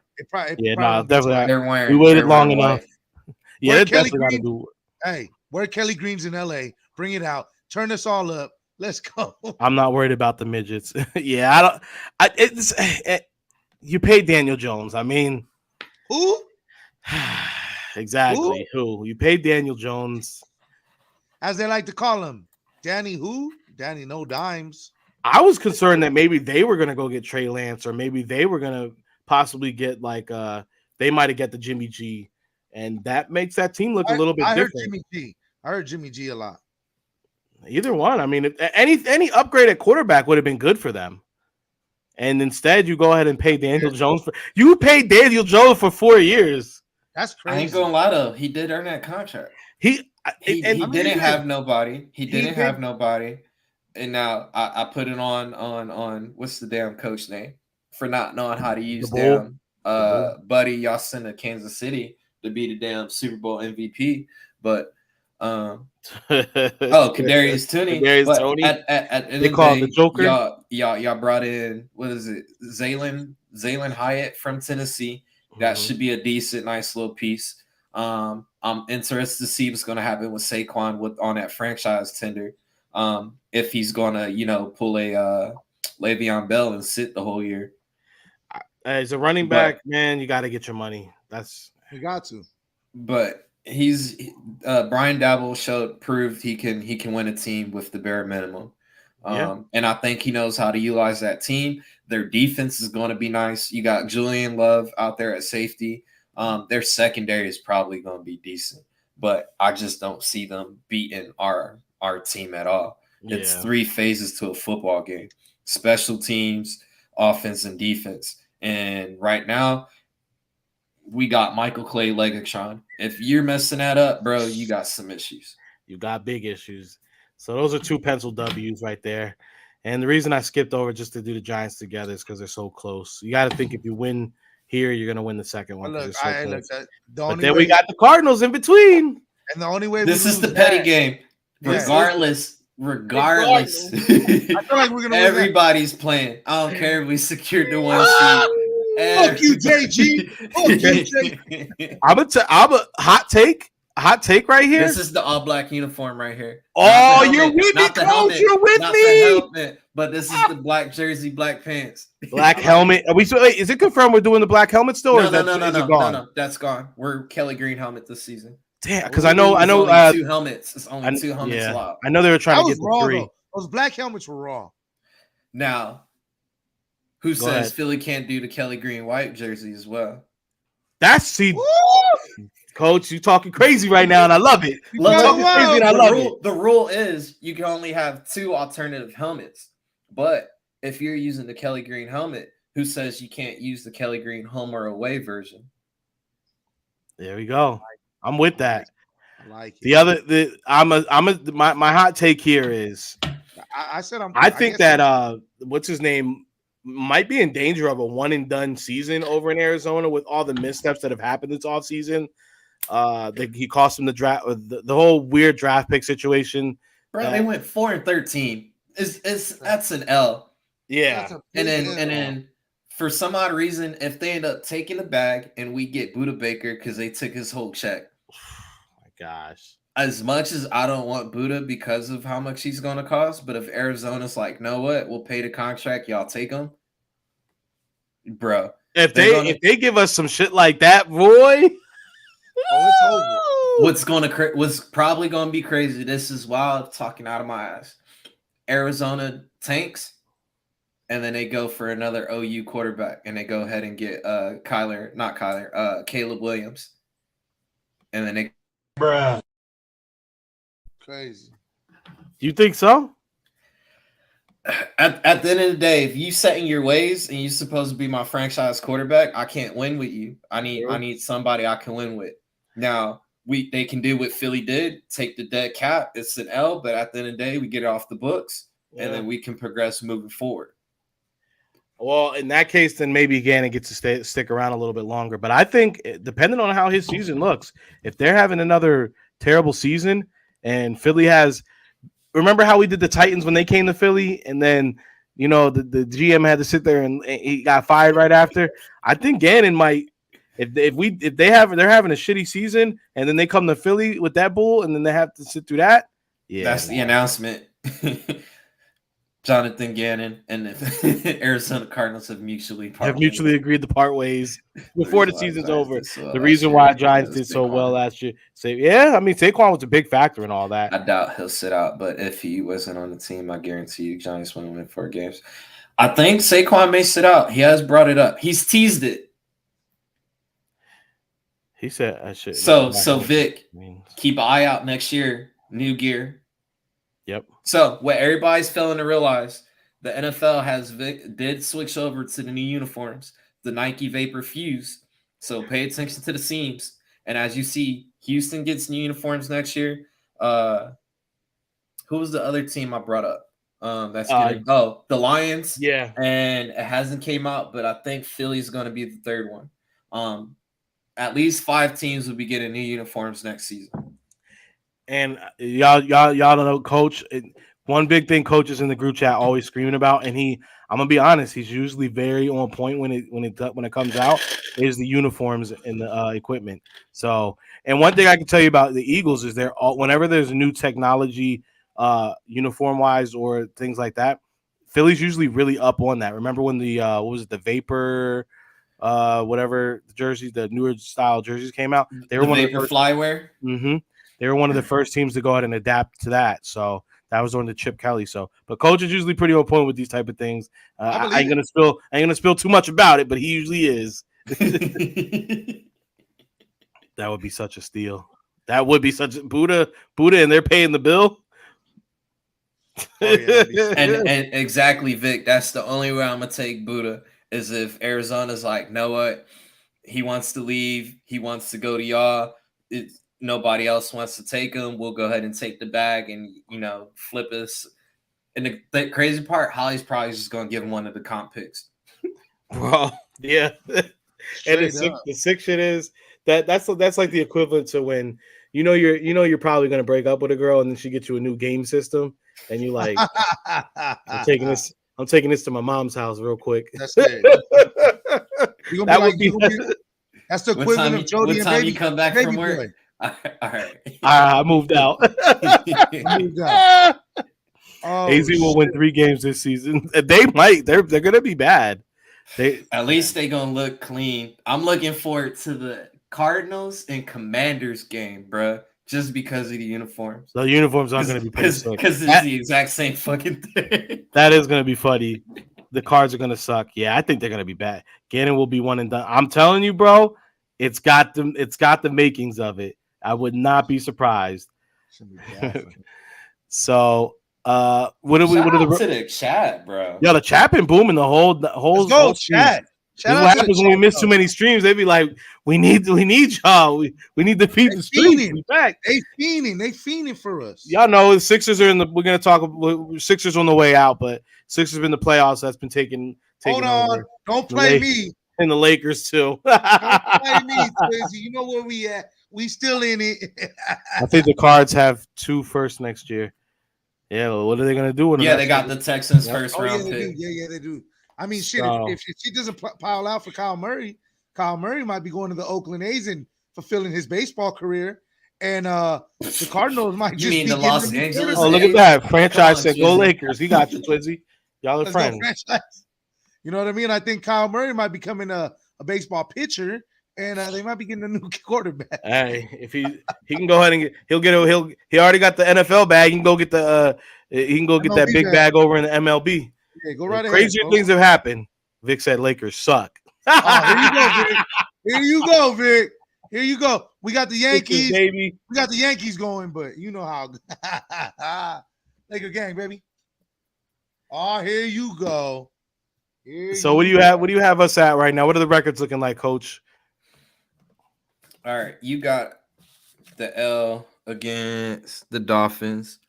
Definitely. We waited long enough. Yeah, that's definitely got to do. Hey, we're Kelly Green's in LA. Bring it out. Turn us all up. Let's go. I'm not worried about the midgets. Yeah, you paid Daniel Jones. I mean, who? Exactly. Who? You paid Daniel Jones, as they like to call him, Danny. Who? Danny No Dimes. I was concerned that maybe they were going to go get Trey Lance, or maybe they were going to possibly get they might have got the Jimmy G, and that makes that team look a little bit different. I heard Jimmy G a lot. Either one. I mean, any upgrade at quarterback would have been good for them. And instead, you go ahead and pay Daniel Jones you paid Daniel Jones for 4 years. That's crazy. I ain't gonna lie though, he did earn that contract. He didn't have nobody. He didn't have nobody. And now I put it on what's the damn coach name for not knowing how to use them. Buddy, y'all sent to Kansas City to be the damn Super Bowl MVP, but Kadarius Toney. They call him the Joker. Y'all brought in, what is it, Zaylen Hyatt from Tennessee. That should be a decent, nice little piece. I'm interested to see what's going to happen with Saquon on that franchise tender. If he's going to, pull a Le'Veon Bell and sit the whole year. As a running back, man, you got to get your money. You got to. But Brian Dabble proved he can win a team with the bare minimum. And I think he knows how to utilize that team. Their defense is going to be nice. You got Julian Love out there at safety. Their secondary is probably going to be decent, but I just don't see them beating our team at all. Yeah. It's 3 phases to a football game: special teams, offense, and defense. And right now, we got Michael Clay Legatron. If you're messing that up, bro, you got some issues. You got big issues. So those are 2 pencil W's right there. And the reason I skipped over just to do the Giants together is because they're so close. You got to think if you win here, you're going to win the second one. But then we got the Cardinals in between. And the only way this is the petty game. Regardless. I feel like we're gonna everybody's playing. I don't care if we secured the 1 seed. Fuck you, JG. Fuck you, I'm a hot take right here. This is the all black uniform right here. Oh, you're with me, Coach. You're with me. But this is the black jersey, black pants, black helmet. Are we? Is it confirmed we're doing the black helmet still? No. That's gone. We're Kelly Green helmet this season. Damn, because I know. 2 helmets. It's only 2 helmets allowed. I know they were trying to get the 3. Though. Those black helmets were raw. Now, who says Philly can't do the Kelly Green white jersey as well? Coach, you talking crazy right now, and I love it. You Look, talking crazy, and I love it. The rule is you can only have 2 alternative helmets. But if you're using the Kelly Green helmet, who says you can't use the Kelly Green home or away version? There we go. I'm with that. I like it. My hot take here is I think that what's his name might be in danger of a one and done season over in Arizona with all the missteps that have happened this offseason. He cost him the draft, the whole weird draft pick situation. Bro, they went 4-13. That's an L. Yeah, and then for some odd reason, if they end up taking the bag and we get Buda Baker because they took his whole check. My gosh. As much as I don't want Buda because of how much he's going to cost, but if Arizona's like, know what, we'll pay the contract, y'all take him, bro. If they give us some shit like that, boy, what's probably going to be crazy. This is wild, talking out of my ass. Arizona tanks, and then they go for another OU quarterback, and they go ahead and get Caleb Williams, and then they. Bruh. Crazy. You think so? At the end of the day, if you set in your ways and you're supposed to be my franchise quarterback, I can't win with you. I need somebody I can win with. Now they can do what Philly did, take the dead cap. It's an L, but at the end of the day, we get it off the books, and then we can progress moving forward. Well, in that case, then maybe Gannon gets to stick around a little bit longer. But I think, depending on how his season looks, if they're having another terrible season and Philly has – remember how we did the Titans when they came to Philly and then, the GM had to sit there and he got fired right after? I think Gannon might – if they're having a shitty season and then they come to Philly with that bull and then they have to sit through that, yeah. That's the announcement. Jonathan Gannon and the Arizona Cardinals have mutually agreed to part ways before the season's over. The reason why Giants did so well last year. Saquon was a big factor in all that. I doubt he'll sit out, but if he wasn't on the team, I guarantee you Giants wouldn't win 4 games. I think Saquon may sit out. He has brought it up. He's teased it. He said I should. So Vic, keep an eye out next year. New gear. Yep. So what everybody's failing to realize, the NFL did switch over to the new uniforms, the Nike Vapor Fuse. So pay attention to the seams. And as you see, Houston gets new uniforms next year. Who was the other team I brought up? The Lions. Yeah. And it hasn't came out, but I think Philly's going to be the third one. At least 5 teams will be getting new uniforms next season. And y'all don't know, Coach. One big thing coaches in the group chat always screaming about, and I'm gonna be honest, he's usually very on point when it comes out, is the uniforms and the equipment. So, and one thing I can tell you about the Eagles is whenever there's a new technology, uniform wise or things like that, Philly's usually really up on that. Remember when the the Vapor, whatever the jerseys, the newer style jerseys came out? They were one of the first Flyware. Mm-hmm. They were one of the first teams to go ahead and adapt to that. So that was on the Chip Kelly. So, but Coach is usually pretty on point with these type of things. I ain't gonna spill too much about it, but he usually is. That would be such a steal. That would be such a Buddha, and they're paying the bill. and exactly, Vic. That's the only way I'm gonna take Buddha is if Arizona's like, know what, he wants to leave, he wants to go to y'all. Nobody else wants to take him. We'll go ahead and take the bag and, flip us. And the crazy part, Holly's probably just going to give him one of the comp picks. Bro, yeah. And the sick shit is that's like the equivalent to when you're probably going to break up with a girl and then she gets you a new game system and you like, I'm taking this to my mom's house real quick. That's it. That's the equivalent of Jody and Baby. You come back from work? All right. I moved out. AZ will win 3 games this season. They might. They're gonna be bad. At least they're gonna look clean. I'm looking forward to the Cardinals and Commanders game, bro. Just because of the uniforms. The uniforms aren't gonna be because it's the exact same fucking thing. That is gonna be funny. The Cards are gonna suck. Yeah, I think they're gonna be bad. Gannon will be one and done. I'm telling you, bro. It's got the makings of it. I would not be surprised. Should be bad for him. So, what are we? Shout What are out the? to the chat, bro. Yo, the chat been booming the whole Let's go, stream. chat. This Shout is out what to the happens when we chat, miss though. too many streams. They be like, "We need y'all. We need to feed They the streets." fiending. We back. They fiending for us. Y'all know the Sixers are in the. We're gonna talk. Sixers on the way out, but Sixers been the playoffs. That's been taking Hold on. over. Don't play me. And the Lakers too. Don't play me, Twizzy. You know where we at. We still in it. I think the Cards have 2 firsts next year. Yeah, well, what are they gonna do? Yeah, they got the Texans first Oh, round yeah, they pick. do. Yeah, they do. I mean, shit, So- if she doesn't pile out for Kyle Murray might be going to the Oakland A's and fulfilling his baseball career. And the Cardinals might You just mean be the getting Los a new Angeles Oh, quarterback. look at that! Franchise on, said, "Go Twizzy. Lakers." He got you, Twizzy. Y'all are Let's go, friends. franchise. You know what I mean? I think Kyle Murray might be becoming a baseball pitcher, and they might be getting a new quarterback. Hey, if he can go ahead and he already got the NFL bag. He can go get that MLB big bag. bag over in the MLB. Yeah, go right ahead. Crazier bro. things have happened. Vic said Lakers suck. Oh, here you go, Vic. Here you go, Vic. Here you go. We got the Yankees. baby. We got the Yankees going, but you know how. Laker gang, baby. Oh, here you go. So what do you have? What do you have us at right now? What are the records looking like, Coach? All right, you got the L against the Dolphins.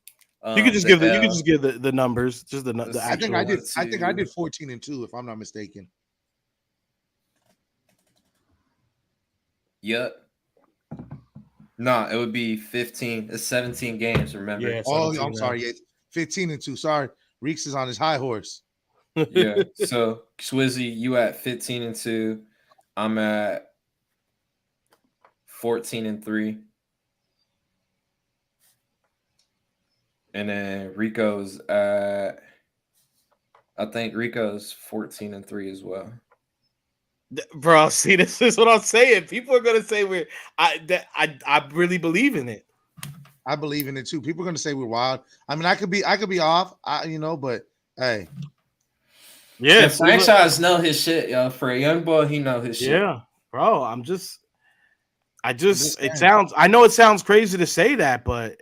You could just the give L. the numbers, just the I think I did. I think I Two. did 14-2, if I'm not mistaken. Yep. No, it would be 15. It's 17 games, remember? Yeah. Oh, 17 I'm now. sorry. Yeah, 15-2. Sorry, Reeks is on his high horse. Yeah. So Swizzy, you at 15-2. I'm at 14-3. And then Rico's at, I think Rico's 14-3 as well. Bro, see, this is what I'm saying. People are gonna say I really believe in it. I believe in it too. People are gonna say we're wild. I mean, I could be off. But hey, Yeah, The franchise know his shit, yo. For a young boy, he know his shit. yeah, bro. just It saying. sounds. I know it sounds crazy to say that, but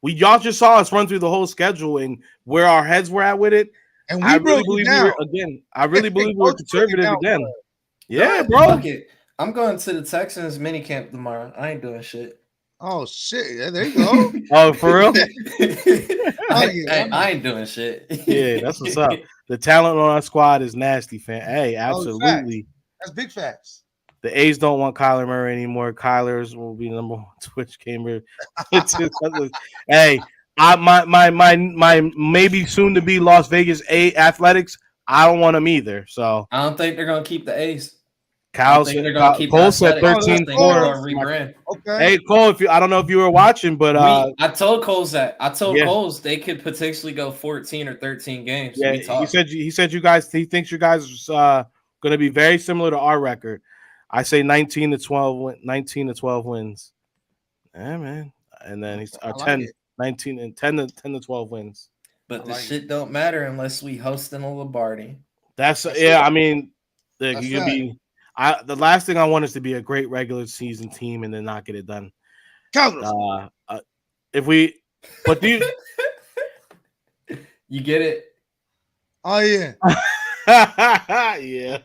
y'all just saw us run through the whole schedule and where our heads were at with it. and I we really broke believe it we down. were again. I really believe we were Coach broke it conservative down, again. bro. Yeah, Fuck bro. it. I'm going to the Texans minicamp tomorrow. I ain't doing shit. Oh shit! Yeah, there you go. Oh, for real? I ain't doing shit. Yeah, that's what's up. The talent on our squad is nasty, fan. Hey, absolutely. That's big facts. The A's don't want Kyler Murray anymore. Kyler's will be number 1 Twitch gamer. Hey, my maybe soon to be Las Vegas Athletics. I don't want them either. So I don't think they're gonna keep the A's. Cole they're gonna keep Cole said Athletics. I think they're gonna 13-4. rebrand. Okay. Hey Cole, I don't know if you were watching, but I told Coles that. I told yeah. Coles they could potentially go 14 or 13 games. yeah, he said you guys. He thinks you guys are going to be very similar to our record. I say 19-12 wins. Yeah, man. And then he's I like 10, it. 19 and 10 to 12 wins. But the like shit don't matter unless we hosting a Lombardi. That's That's yeah. it. I mean, That's you can be. The last thing I want is to be a great regular season team and then not get it done. Cowgirls. If we, but do you? You get it? Oh yeah. Yeah.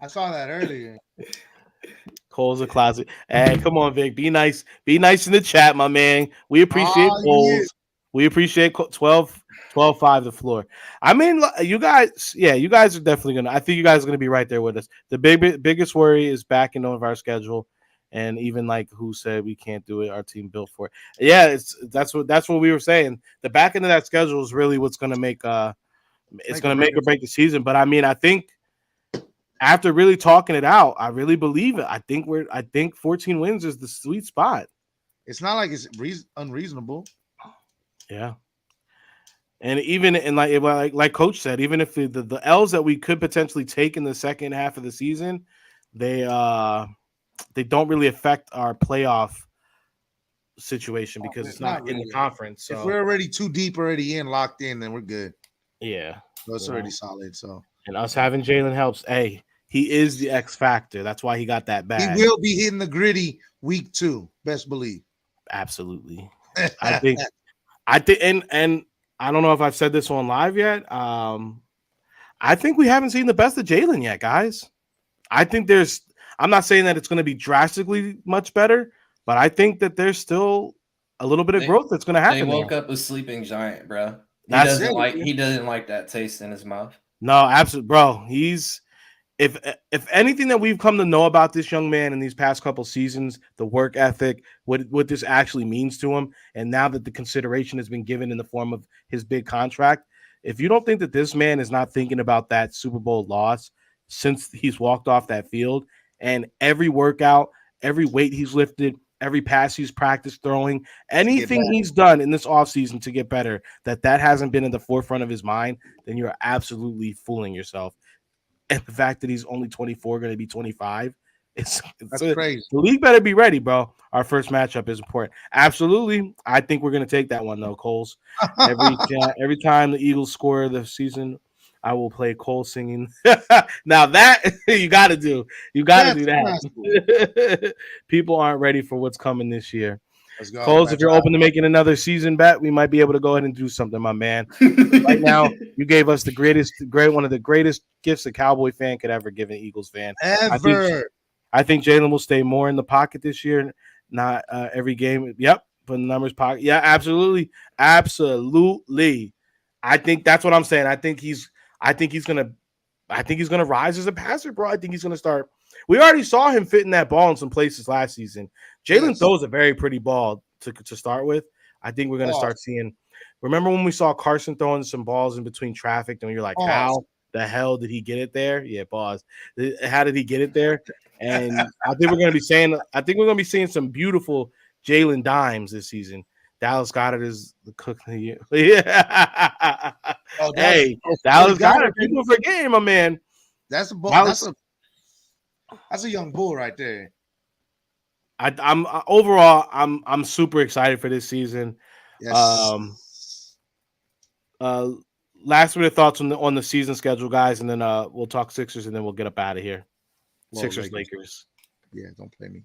I saw that earlier. Cole's a classic. Hey, come on, Vic. Be nice. Be nice in the chat, my man. We appreciate Cole's. Yeah. We appreciate 12-5 the floor. I mean, you guys, you guys are definitely gonna. I think you guys are gonna be right there with us. The biggest worry is backing of our schedule, and even like who said we can't do it. Our team built for it. Yeah, that's what we were saying. The back end of that schedule is really what's gonna make it's gonna make or break the season. But I mean, I think after really talking it out, I really believe it. I think 14 wins is the sweet spot. It's not like it's unreasonable. Yeah. And even in like Coach said, even if the L's that we could potentially take in the second half of the season, they don't really affect our playoff situation because it's not in the conference. So If we're already too deep already locked in, then we're good. yeah, So it's already solid. So and us having Jalen helps. Hey, he is the X factor. That's why he got that bag. He will be hitting the gritty week 2. Best believe. Absolutely. I think, and I don't know if I've said this on live yet. I think we haven't seen the best of Jalen yet, guys. I think I'm not saying that it's going to be drastically much better, but I think that there's still a little bit of growth that's going to happen. They woke up a sleeping giant, bro. He That's doesn't like that taste in his mouth. No, absolutely, bro. He's if anything that we've come to know about this young man in these past couple seasons, the work ethic, what this actually means to him, and now that the consideration has been given in the form of his big contract, if you don't think that this man is not thinking about that Super Bowl loss since he's walked off that field, and every workout, every weight he's lifted, every pass he's practiced throwing, anything he's done in this offseason to get better, that hasn't been in the forefront of his mind, then you're absolutely fooling yourself. And the fact that he's only 24, going to be 25, it's crazy. The league better be ready, bro. Our first matchup is important. Absolutely. I think we're going to take that one, though, Coles. Every time the Eagles score the season, I will play Cole singing. Now that you got to do. You got to do that. People aren't ready for what's coming this year. Let's go. Coles, if you're open to making another season bet, we might be able to go ahead and do something, my man. Right now, you gave us one of the greatest gifts a Cowboy fan could ever give an Eagles fan. Ever. I think Jalen will stay more in the pocket this year, not every game. Yep, put the numbers pocket. Yeah, absolutely. Absolutely. I think that's what I'm saying. I think he's gonna rise as a passer, bro. I think he's gonna start. We already saw him fitting that ball in some places last season. Jalen throws a very pretty ball to start with. I think we're gonna start seeing. Remember when we saw Carson throwing some balls in between traffic, and you're like, how the hell did he get it there? Yeah, pause. How did he get it there? And I think we're gonna be seeing some beautiful Jalen dimes this season. Dallas Goedert is the cook of the year. Yeah. Hey, Dallas Goedert. People forget him, my man. That's a bull. That's a young bull right there. I'm overall, I'm super excited for this season. Yes. Last minute thoughts on the season schedule, guys, and then we'll talk Sixers, and then we'll get up out of here. Sixers, Lakers. Yeah, don't play me.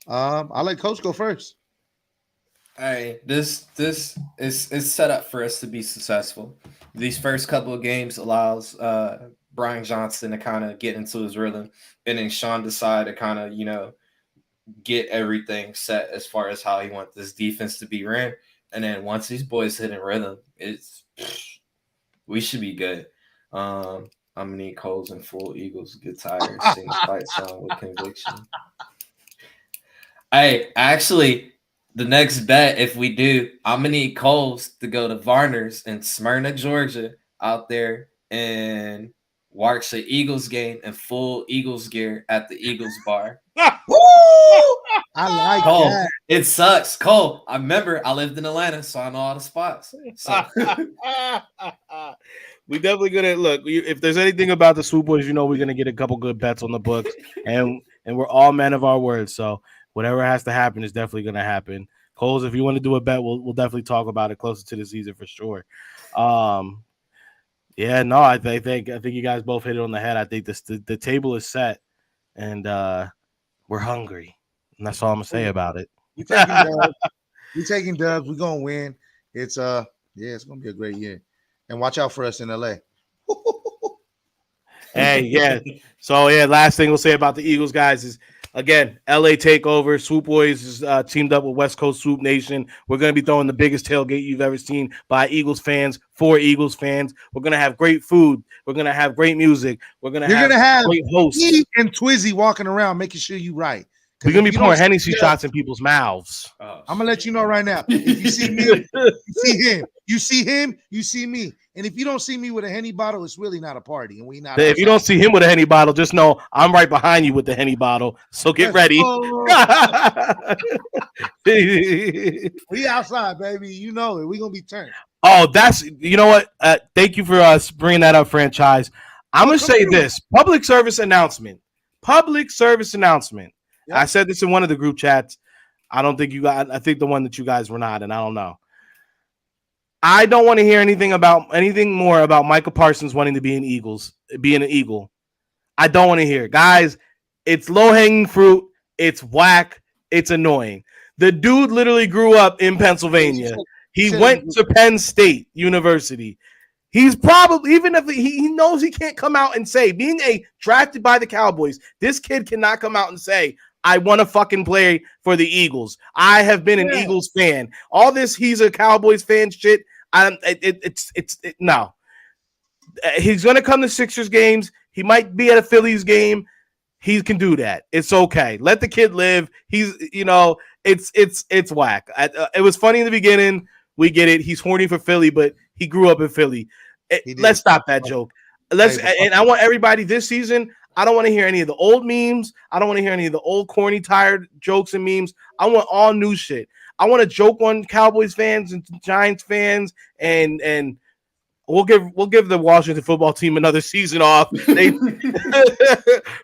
I'll let Coach go first. All right, this is set up for us to be successful. These first couple of games allows Brian Johnson to kind of get into his rhythm, and then Sean decide to kind of get everything set as far as how he wants this defense to be ran. And then once these boys hit in rhythm, we should be good. I'm gonna need Coles and full Eagles guitar sing fight song with conviction. Hey, actually, the next bet, if we do, I'm gonna need Coles to go to Varner's in Smyrna, Georgia, out there and watch the Eagles game in full Eagles gear at the Eagles bar. Woo! I like Cole, that. it sucks. Cole, I remember I lived in Atlanta, so I know all the spots. So. We definitely gonna look. If there's anything about the Swoop Boys, we're gonna get a couple good bets on the books, and we're all men of our words. So whatever has to happen is definitely gonna happen. Coles, if you want to do a bet, we'll definitely talk about it closer to the season for sure. Yeah, no, I think you guys both hit it on the head. I think the table is set, and we're hungry, and that's all I'm gonna say about it. We're taking dubs. We're taking dubs. We're gonna win. It's it's gonna be a great year. And watch out for us in LA. Hey, yeah. So yeah, last thing we'll say about the Eagles, guys, is again, LA takeover. Swoop Boys is teamed up with West Coast Swoop Nation. We're gonna be throwing the biggest tailgate you've ever seen by Eagles fans for Eagles fans. We're gonna have great food. We're gonna have great music. You're gonna have great hosts. Me and Twizzy walking around making sure you right. We're gonna be pouring Hennessy shots in people's mouths. I'm gonna let you know right now. If you see me, you see him. You see him, you see me. And if you don't see me with a Henny bottle, it's really not a party. And we not. If you don't see him with a Henny bottle, just know I'm right behind you with the Henny bottle. So get ready. We outside, baby. You know it. We gonna be turned. Oh, you know what? Thank you for us bringing that up, franchise. I'm gonna say this: public service announcement. Public service announcement. Yep. I said this in one of the group chats. I don't think you guys. I think the one that you guys were not, and I don't know. I don't want to hear anything more about Michael Parsons wanting to be an Eagle. I don't want to hear it. Guys, it's low-hanging fruit. It's whack. It's annoying. The dude literally grew up in Pennsylvania. He went to Penn State University. He's probably, even if he knows he can't come out and say, being drafted by the Cowboys, this kid cannot come out and say, I want to fucking play for the Eagles. I have been an Eagles fan. All this, he's a Cowboys fan shit. No. He's going to come to Sixers games. He might be at a Phillies game. He can do that. It's okay. Let the kid live. He's, it's whack. It was funny in the beginning. We get it. He's horny for Philly, but he grew up in Philly. Let's stop that joke. And I want everybody this season. I don't want to hear any of the old memes. I don't want to hear any of the old corny, tired jokes and memes. I want all new shit. I want to joke on Cowboys fans and Giants fans, and we'll give the Washington football team another season off.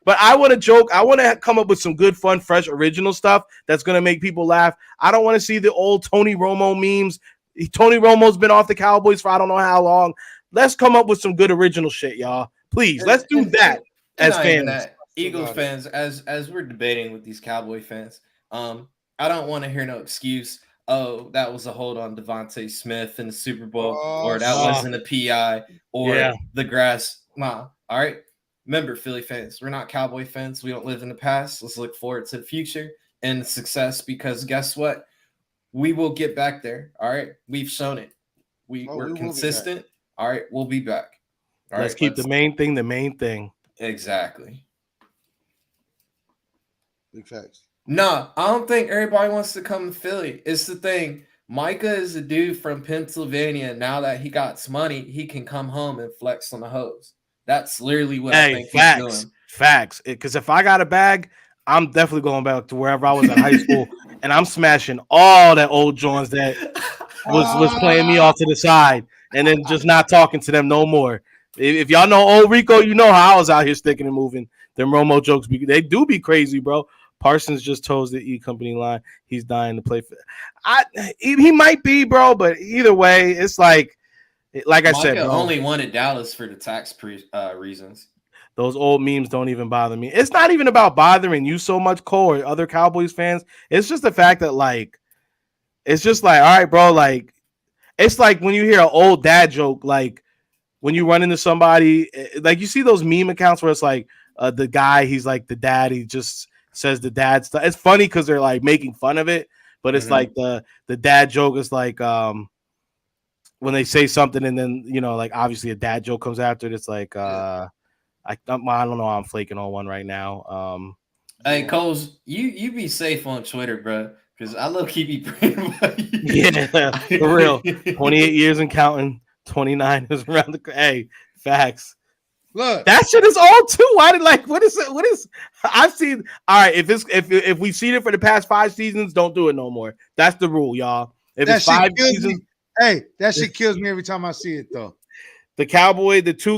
But I want to joke. I want to come up with some good, fun, fresh, original stuff that's going to make people laugh. I don't want to see the old Tony Romo memes. Tony Romo's been off the Cowboys for I don't know how long. Let's come up with some good original shit, y'all. Please, let's do that as fans. Eagles fans, as we're debating with these Cowboy fans, I don't want to hear no excuse. Oh, that was a hold on Devontae Smith in the Super Bowl, or that wasn't a PI, or the grass. Nah, all right. Remember, Philly fans, we're not Cowboy fans. We don't live in the past. Let's look forward to the future and success, because guess what? We will get back there. All right. We've shown it. We're consistent. All right. We'll be back. Let's keep the main thing the main thing. Exactly. Big facts. No, I don't think everybody wants to come to Philly. It's the thing. Micah is a dude from Pennsylvania. Now that he got some money, he can come home and flex on the hose. That's literally what I think he's doing. Facts. Because if I got a bag, I'm definitely going back to wherever I was in high school, and I'm smashing all that old Johns that was playing me off to the side, and then just not talking to them no more. If y'all know old Rico, you know how I was out here sticking and moving. Them Romo jokes, they do be crazy, bro. Parsons just toes the E Company line. He's dying to play for. He might be, bro, but either way, it's like I said, bro, only wanted Dallas for the tax reasons. Those old memes don't even bother me. It's not even about bothering you so much, Cole, or other Cowboys fans. It's just the fact that, it's just all right, bro. It's like when you hear an old dad joke, when you run into somebody, you see those meme accounts where it's the guy, he's like the dad, he just says the dad stuff. It's funny because they're making fun of it, but it's the dad joke is when they say something and then obviously a dad joke comes after it. It's I don't know. I'm flaking on one right now. Hey, Coles, you be safe on Twitter, bro, because I low key be praying about you. Yeah, for real. 28 years and counting. 29 is around the. Hey, facts. Look, that shit is all too. Why did what is it? What is? I've seen. All right, if we've seen it for the past 5 seasons, don't do it no more. That's the rule, y'all. If that it's 5 seasons, that shit kills me every time I see it, though. The 2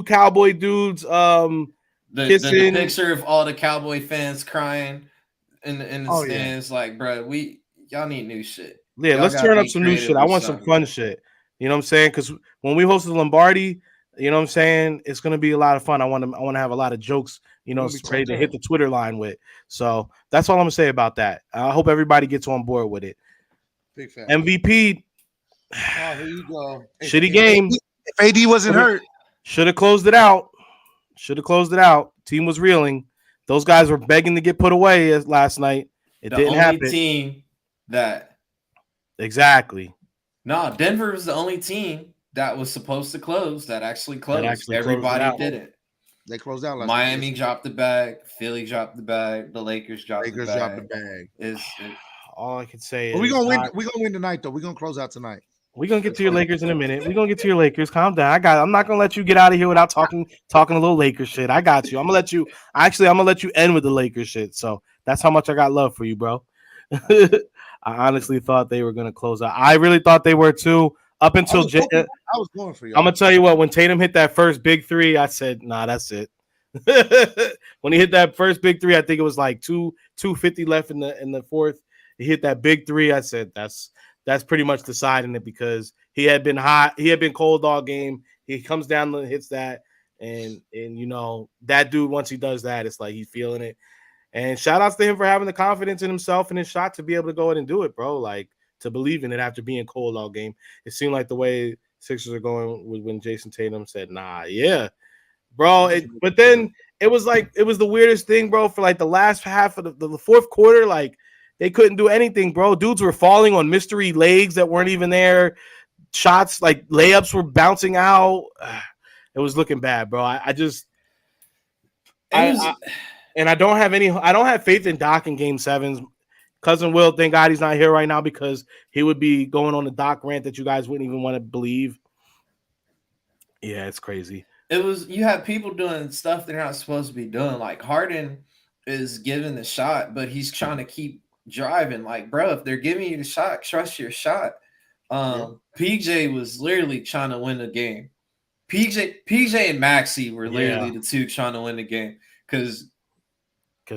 Cowboy dudes, the picture of all the Cowboy fans crying in the stands, bro, y'all need new shit. Yeah, let's turn up some new shit. I want some fun shit. You know what I'm saying? Because when we hosted Lombardi, you know what I'm saying, it's gonna be a lot of fun. I want to have a lot of jokes, ready to hit the Twitter line with. So that's all I'm gonna say about that. I hope everybody gets on board with it. Big fan. MVP. Here you go. Shitty game. If AD wasn't hurt, should have closed it out. Team was reeling. Those guys were begging to get put away last night. It didn't happen. The only team that exactly. No, Denver was the only team that was supposed to close that actually closed. Everybody didn't. They closed out. Miami dropped the bag. Philly dropped the bag. The Lakers dropped the bag. All I can say is we're gonna win. We're gonna win tonight, though. We're gonna close out tonight. We're gonna get to your Lakers in a minute. We're gonna get to your Lakers. Calm down. I'm not gonna let you get out of here without talking a little Lakers shit. I got you. I'm gonna let you end with the Lakers shit. So that's how much I got love for you, bro. I honestly thought they were gonna close out. I really thought they were too. Up until I was going for you. I'm gonna tell you what. When Tatum hit that first big 3, I said, "Nah, that's it." When he hit that first big 3, I think it was 2:50 left in the fourth. He hit that big 3. I said, "That's pretty much deciding it," because He had been hot. He had been cold all game. He comes down and hits that, and that dude, once he does that, it's like he's feeling it. And shout outs to him for having the confidence in himself and his shot to be able to go ahead and do it, bro. Like, to believe in it after being cold all game. It seemed like the way Sixers are going was when Jason Tatum said, "Nah, yeah, bro." But then it was the weirdest thing, bro. For like the last half of the fourth quarter, like they couldn't do anything, bro. Dudes were falling on mystery legs that weren't even there. Shots, like layups, were bouncing out. It was looking bad, bro. I don't have faith in Doc in Game 7s. Cousin Will, thank God he's not here right now because he would be going on the Doc rant that you guys wouldn't even want to believe. Yeah, it's crazy. You have people doing stuff they're not supposed to be doing. Like Harden is giving the shot, but he's trying to keep driving. Like, bro, if they're giving you the shot, trust your shot. PJ was literally trying to win the game. PJ and Maxey were literally the two trying to win the game because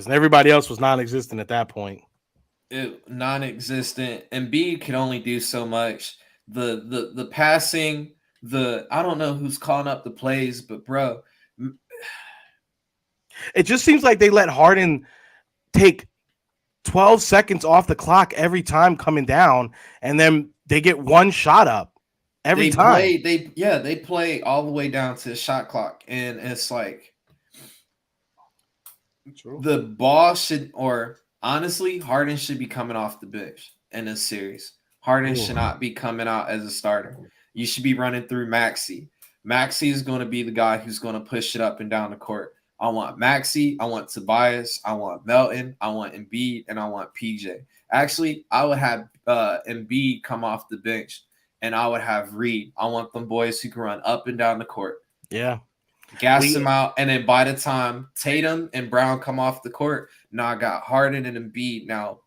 everybody else was non-existent at that point. Non-existent. Embiid could only do so much. The passing, I don't know who's calling up the plays, but bro, it just seems like they let Harden take 12 seconds off the clock every time coming down, and then they get one shot up every time. They play all the way down to the shot clock, and it's like the ball should, or honestly, Harden should be coming off the bench in this series. Harden should not be coming out as a starter. You should be running through Maxey. Maxey is going to be the guy who's going to push it up and down the court. I want Maxey, I want Tobias, I want Melton, I want Embiid, and I want PJ. Actually, I would have Embiid come off the bench, and I would have Reed. I want them boys who can run up and down the court. Yeah. Gas them out, and then by the time Tatum and Brown come off the court, now I got Harden and Embiid now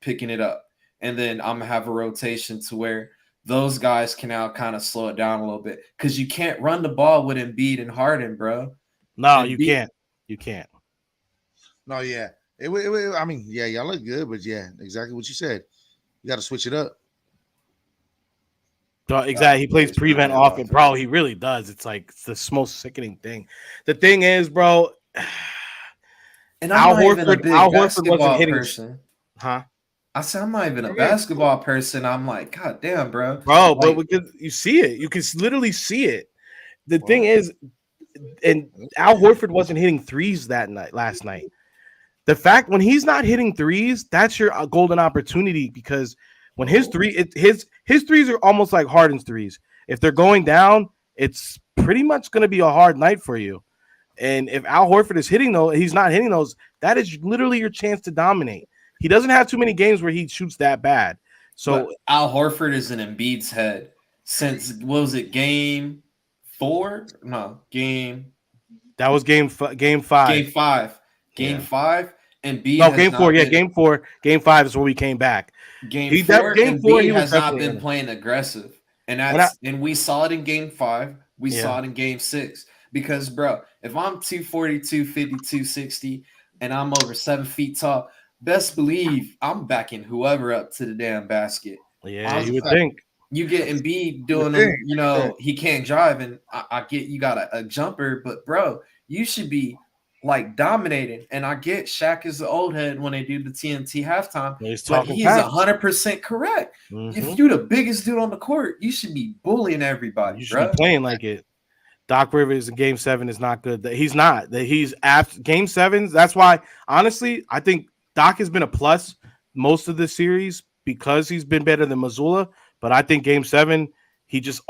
picking it up. And then I'm going to have a rotation to where those guys can now kind of slow it down a little bit because you can't run the ball with Embiid and Harden, bro. No, you can't. You can't. No, yeah. I mean, yeah, y'all look good, but yeah, exactly what you said. You got to switch it up. Exactly. He plays prevent offense, bro. He really does. It's like the most sickening thing. The thing is, bro, and Al Horford wasn't hitting. Person. Huh? I said I'm not even a basketball person. I'm like, God damn, bro. Bro, but you see it. You can literally see it. The thing is, and Al Horford wasn't hitting threes last night. The fact when he's not hitting threes, that's your golden opportunity because when his threes are almost like Harden's threes. If they're going down, it's pretty much going to be a hard night for you. And if Al Horford is hitting those, he's not hitting those. That is literally your chance to dominate. He doesn't have too many games where he shoots that bad. So but Al Horford is in Embiid's head since game 4? No, that was game 5. Game 5. Game 5. Embiid. No, game 4. Yeah, game 4. Game 5 is where we came back. Game 4. Embiid has not been playing aggressive, and and we saw it in game 5. We saw it in game 6. Because, bro, if I'm 240, 250, 260, and I'm over 7 feet tall, best believe I'm backing whoever up to the damn basket. Yeah, you would think. You get Embiid doing them, he can't drive, and I get you got a jumper, but, bro, you should be, like, dominating. And I get Shaq is the old head when they do the TNT halftime, but he's 100% correct. Mm-hmm. If you're the biggest dude on the court, you should be bullying everybody, you should be playing like it. Doc Rivers in Game 7 is not good. He's not. He's after Game 7s. That's why, honestly, I think Doc has been a plus most of the series because he's been better than Mazzulla. But I think Game 7, he's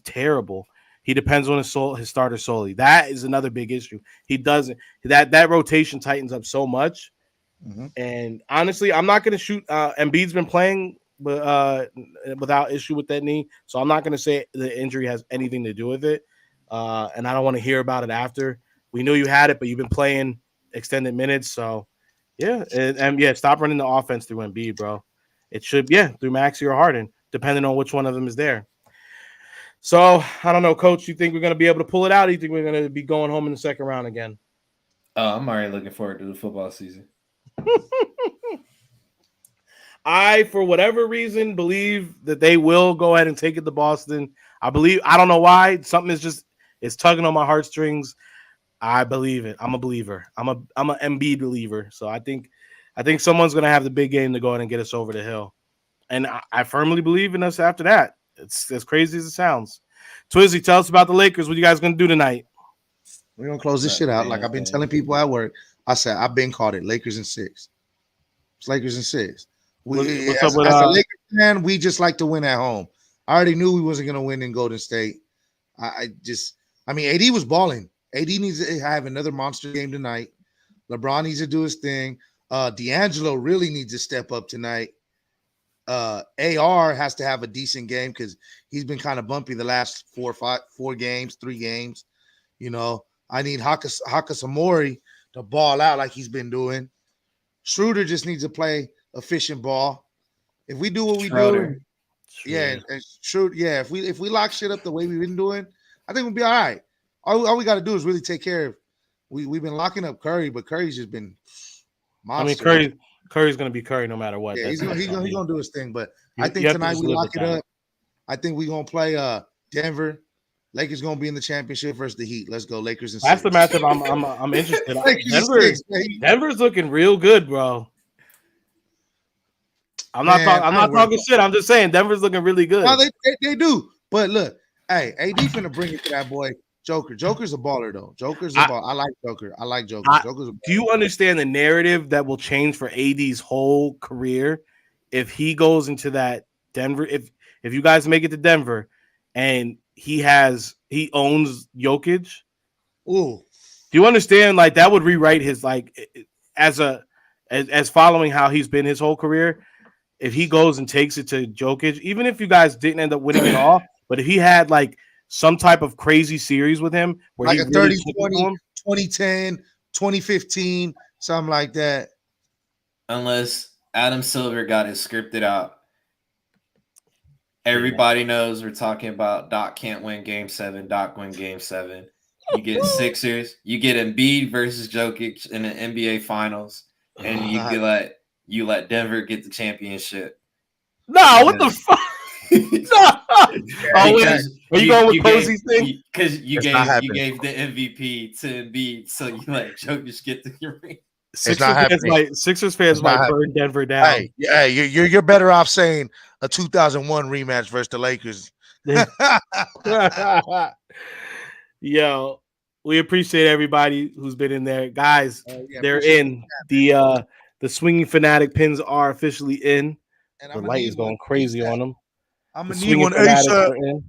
terrible. He depends on his starter solely. That is another big issue. He doesn't. That rotation tightens up so much. Mm-hmm. And honestly, I'm not going to shoot. Embiid's been playing without issue with that knee, so I'm not going to say the injury has anything to do with it. And I don't want to hear about it after. We knew you had it, but you've been playing extended minutes. So, yeah. And stop running the offense through Embiid, bro. It should, through Maxey or Harden, depending on which one of them is there. So, I don't know, Coach. You think we're going to be able to pull it out? Or you think we're going to be going home in the second round again? I'm already looking forward to the football season. I, for whatever reason, believe that they will go ahead and take it to Boston. I don't know why. Something is just it's tugging on my heartstrings. I believe it. I'm a believer. I'm a MB believer. So I think someone's gonna have the big game to go ahead and get us over the hill. And I firmly believe in us after that. It's as crazy as it sounds. Twizzy, tell us about the Lakers. What you guys gonna do tonight? We're gonna close this shit out. Like I've been telling people at work. I said I've been called it Lakers in 6. It's Lakers in 6. As a Lakers fan, we just like to win at home. I already knew we wasn't gonna win in Golden State. I mean, AD was balling. AD needs to have another monster game tonight. LeBron needs to do his thing. D'Angelo really needs to step up tonight. AR has to have a decent game because he's been kind of bumpy the last 3 games. You know, I need Hakasamori to ball out like he's been doing. Schroeder just needs to play efficient ball. If we do what we do, if we lock shit up the way we've been doing, I think we'll be all right. All we got to do is really take care of. We've been locking up Curry, but Curry's just been monster. I mean, Curry's gonna be Curry no matter what. Yeah, he's gonna do his thing. But I think tonight we lock it up. I think we're gonna play Denver. Lakers gonna be in the championship versus the Heat. Let's go, Lakers and 6. That's the matchup I'm interested in. Denver's looking real good, bro. I'm not talking shit. I'm just saying Denver's looking really good. No, they do. But look, hey, AD finna bring it to that boy. Joker. Joker's a baller, though. Joker's a baller. I like Joker. Do you understand the narrative that will change for AD's whole career if he goes into that Denver? If you guys make it to Denver and he owns Jokic. Ooh. Do you understand? Like that would rewrite his as following how he's been his whole career. If he goes and takes it to Jokic, even if you guys didn't end up winning it all, but if he had like some type of crazy series with him where like he a 30, 20, 2010, 2015, something like that. Unless Adam Silver got it scripted out. Everybody knows we're talking about Doc can't win game 7. Doc win game 7. You get Sixers. You get Embiid versus Jokic in the NBA Finals. And you let Denver get the championship. No, what the fuck? Are you going with Posey's thing? Because you gave the MVP to Embiid, so you let Jokic get the ring. Sixers fans might burn Denver down. Hey, you're better off saying a 2001 rematch versus the Lakers. Yo, we appreciate everybody who's been in there, guys. They're in the swinging fanatic pins are officially in. And the light is going crazy on them. I'm gonna need one ASAP.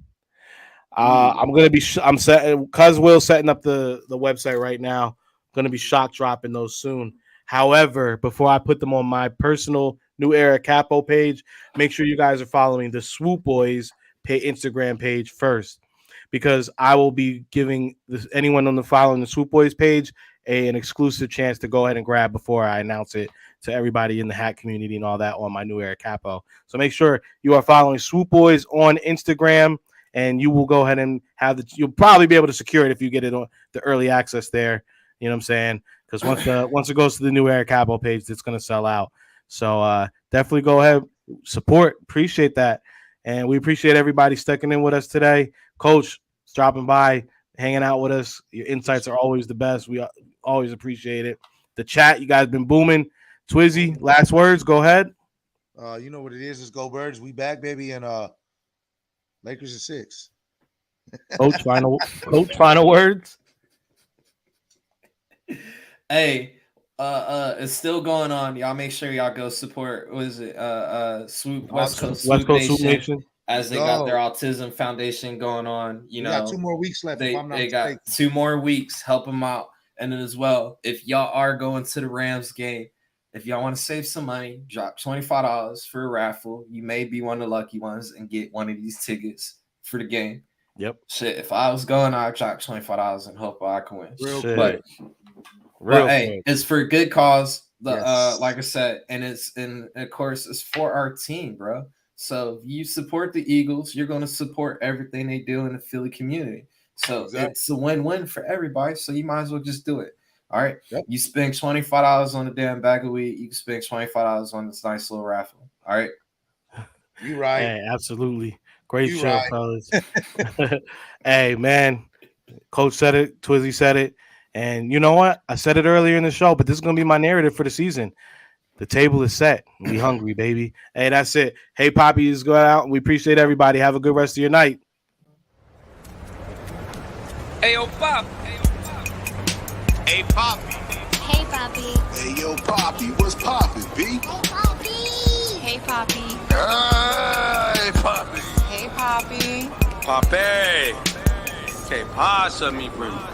I'm gonna be. I'm setting. Cuz Will setting up the website right now. Going to be shock dropping those soon. However, before I put them on my personal New Era Capo page, make sure you guys are following the Swoop Boys Instagram page first, because I will be giving anyone on the following the Swoop Boys page an exclusive chance to go ahead and grab before I announce it to everybody in the hat community and all that on my New Era Capo. So make sure you are following Swoop Boys on Instagram, and you will go ahead and you'll probably be able to secure it if you get it on the early access there. You know what I'm saying? Because once it goes to the New Era Capo page, it's going to sell out. So definitely go ahead, support. Appreciate that. And we appreciate everybody sticking in with us today. Coach, dropping by, hanging out with us. Your insights are always the best. We always appreciate it. The chat, you guys been booming. Twizzy, last words. Go ahead. You know what it is. It's Go Birds. We back, baby. And Lakers at 6. Coach, final words. Hey, it's still going on. Y'all make sure y'all go support. What is it? Swoop West Coast Swoop Nation, as they got their autism foundation going on. You know, got 2 more weeks left. They got 2 more weeks. Help them out. And then as well, if y'all are going to the Rams game, if y'all want to save some money, drop $25 for a raffle. You may be one of the lucky ones and get one of these tickets for the game. Yep. Shit, if I was going, I'd drop $25 and hope I can win. But hey, it's for a good cause. Like I said, and of course it's for our team, bro. So if you support the Eagles, you're going to support everything they do in the Philly community. So it's a win-win for everybody. So you might as well just do it. All right. Yep. You spend $25 on a damn bag of weed. You can spend $25 on this nice little raffle. All right. You right. Hey, absolutely. Great You show, right. fellas. Hey, man. Coach said it. Twizzy said it. And you know what? I said it earlier in the show, but this is going to be my narrative for the season. The table is set. We hungry, baby. Hey, that's it. Hey, Papi is going out. We appreciate everybody. Have a good rest of your night. Hey, yo, Pop. Hey, Papi. Hey, Papi. Hey, yo, Papi, what's poppin', B? Hey, Papi. Hey, Papi. Hey, Papi. Hey, Papi. Papi. Que pasa, mi primo?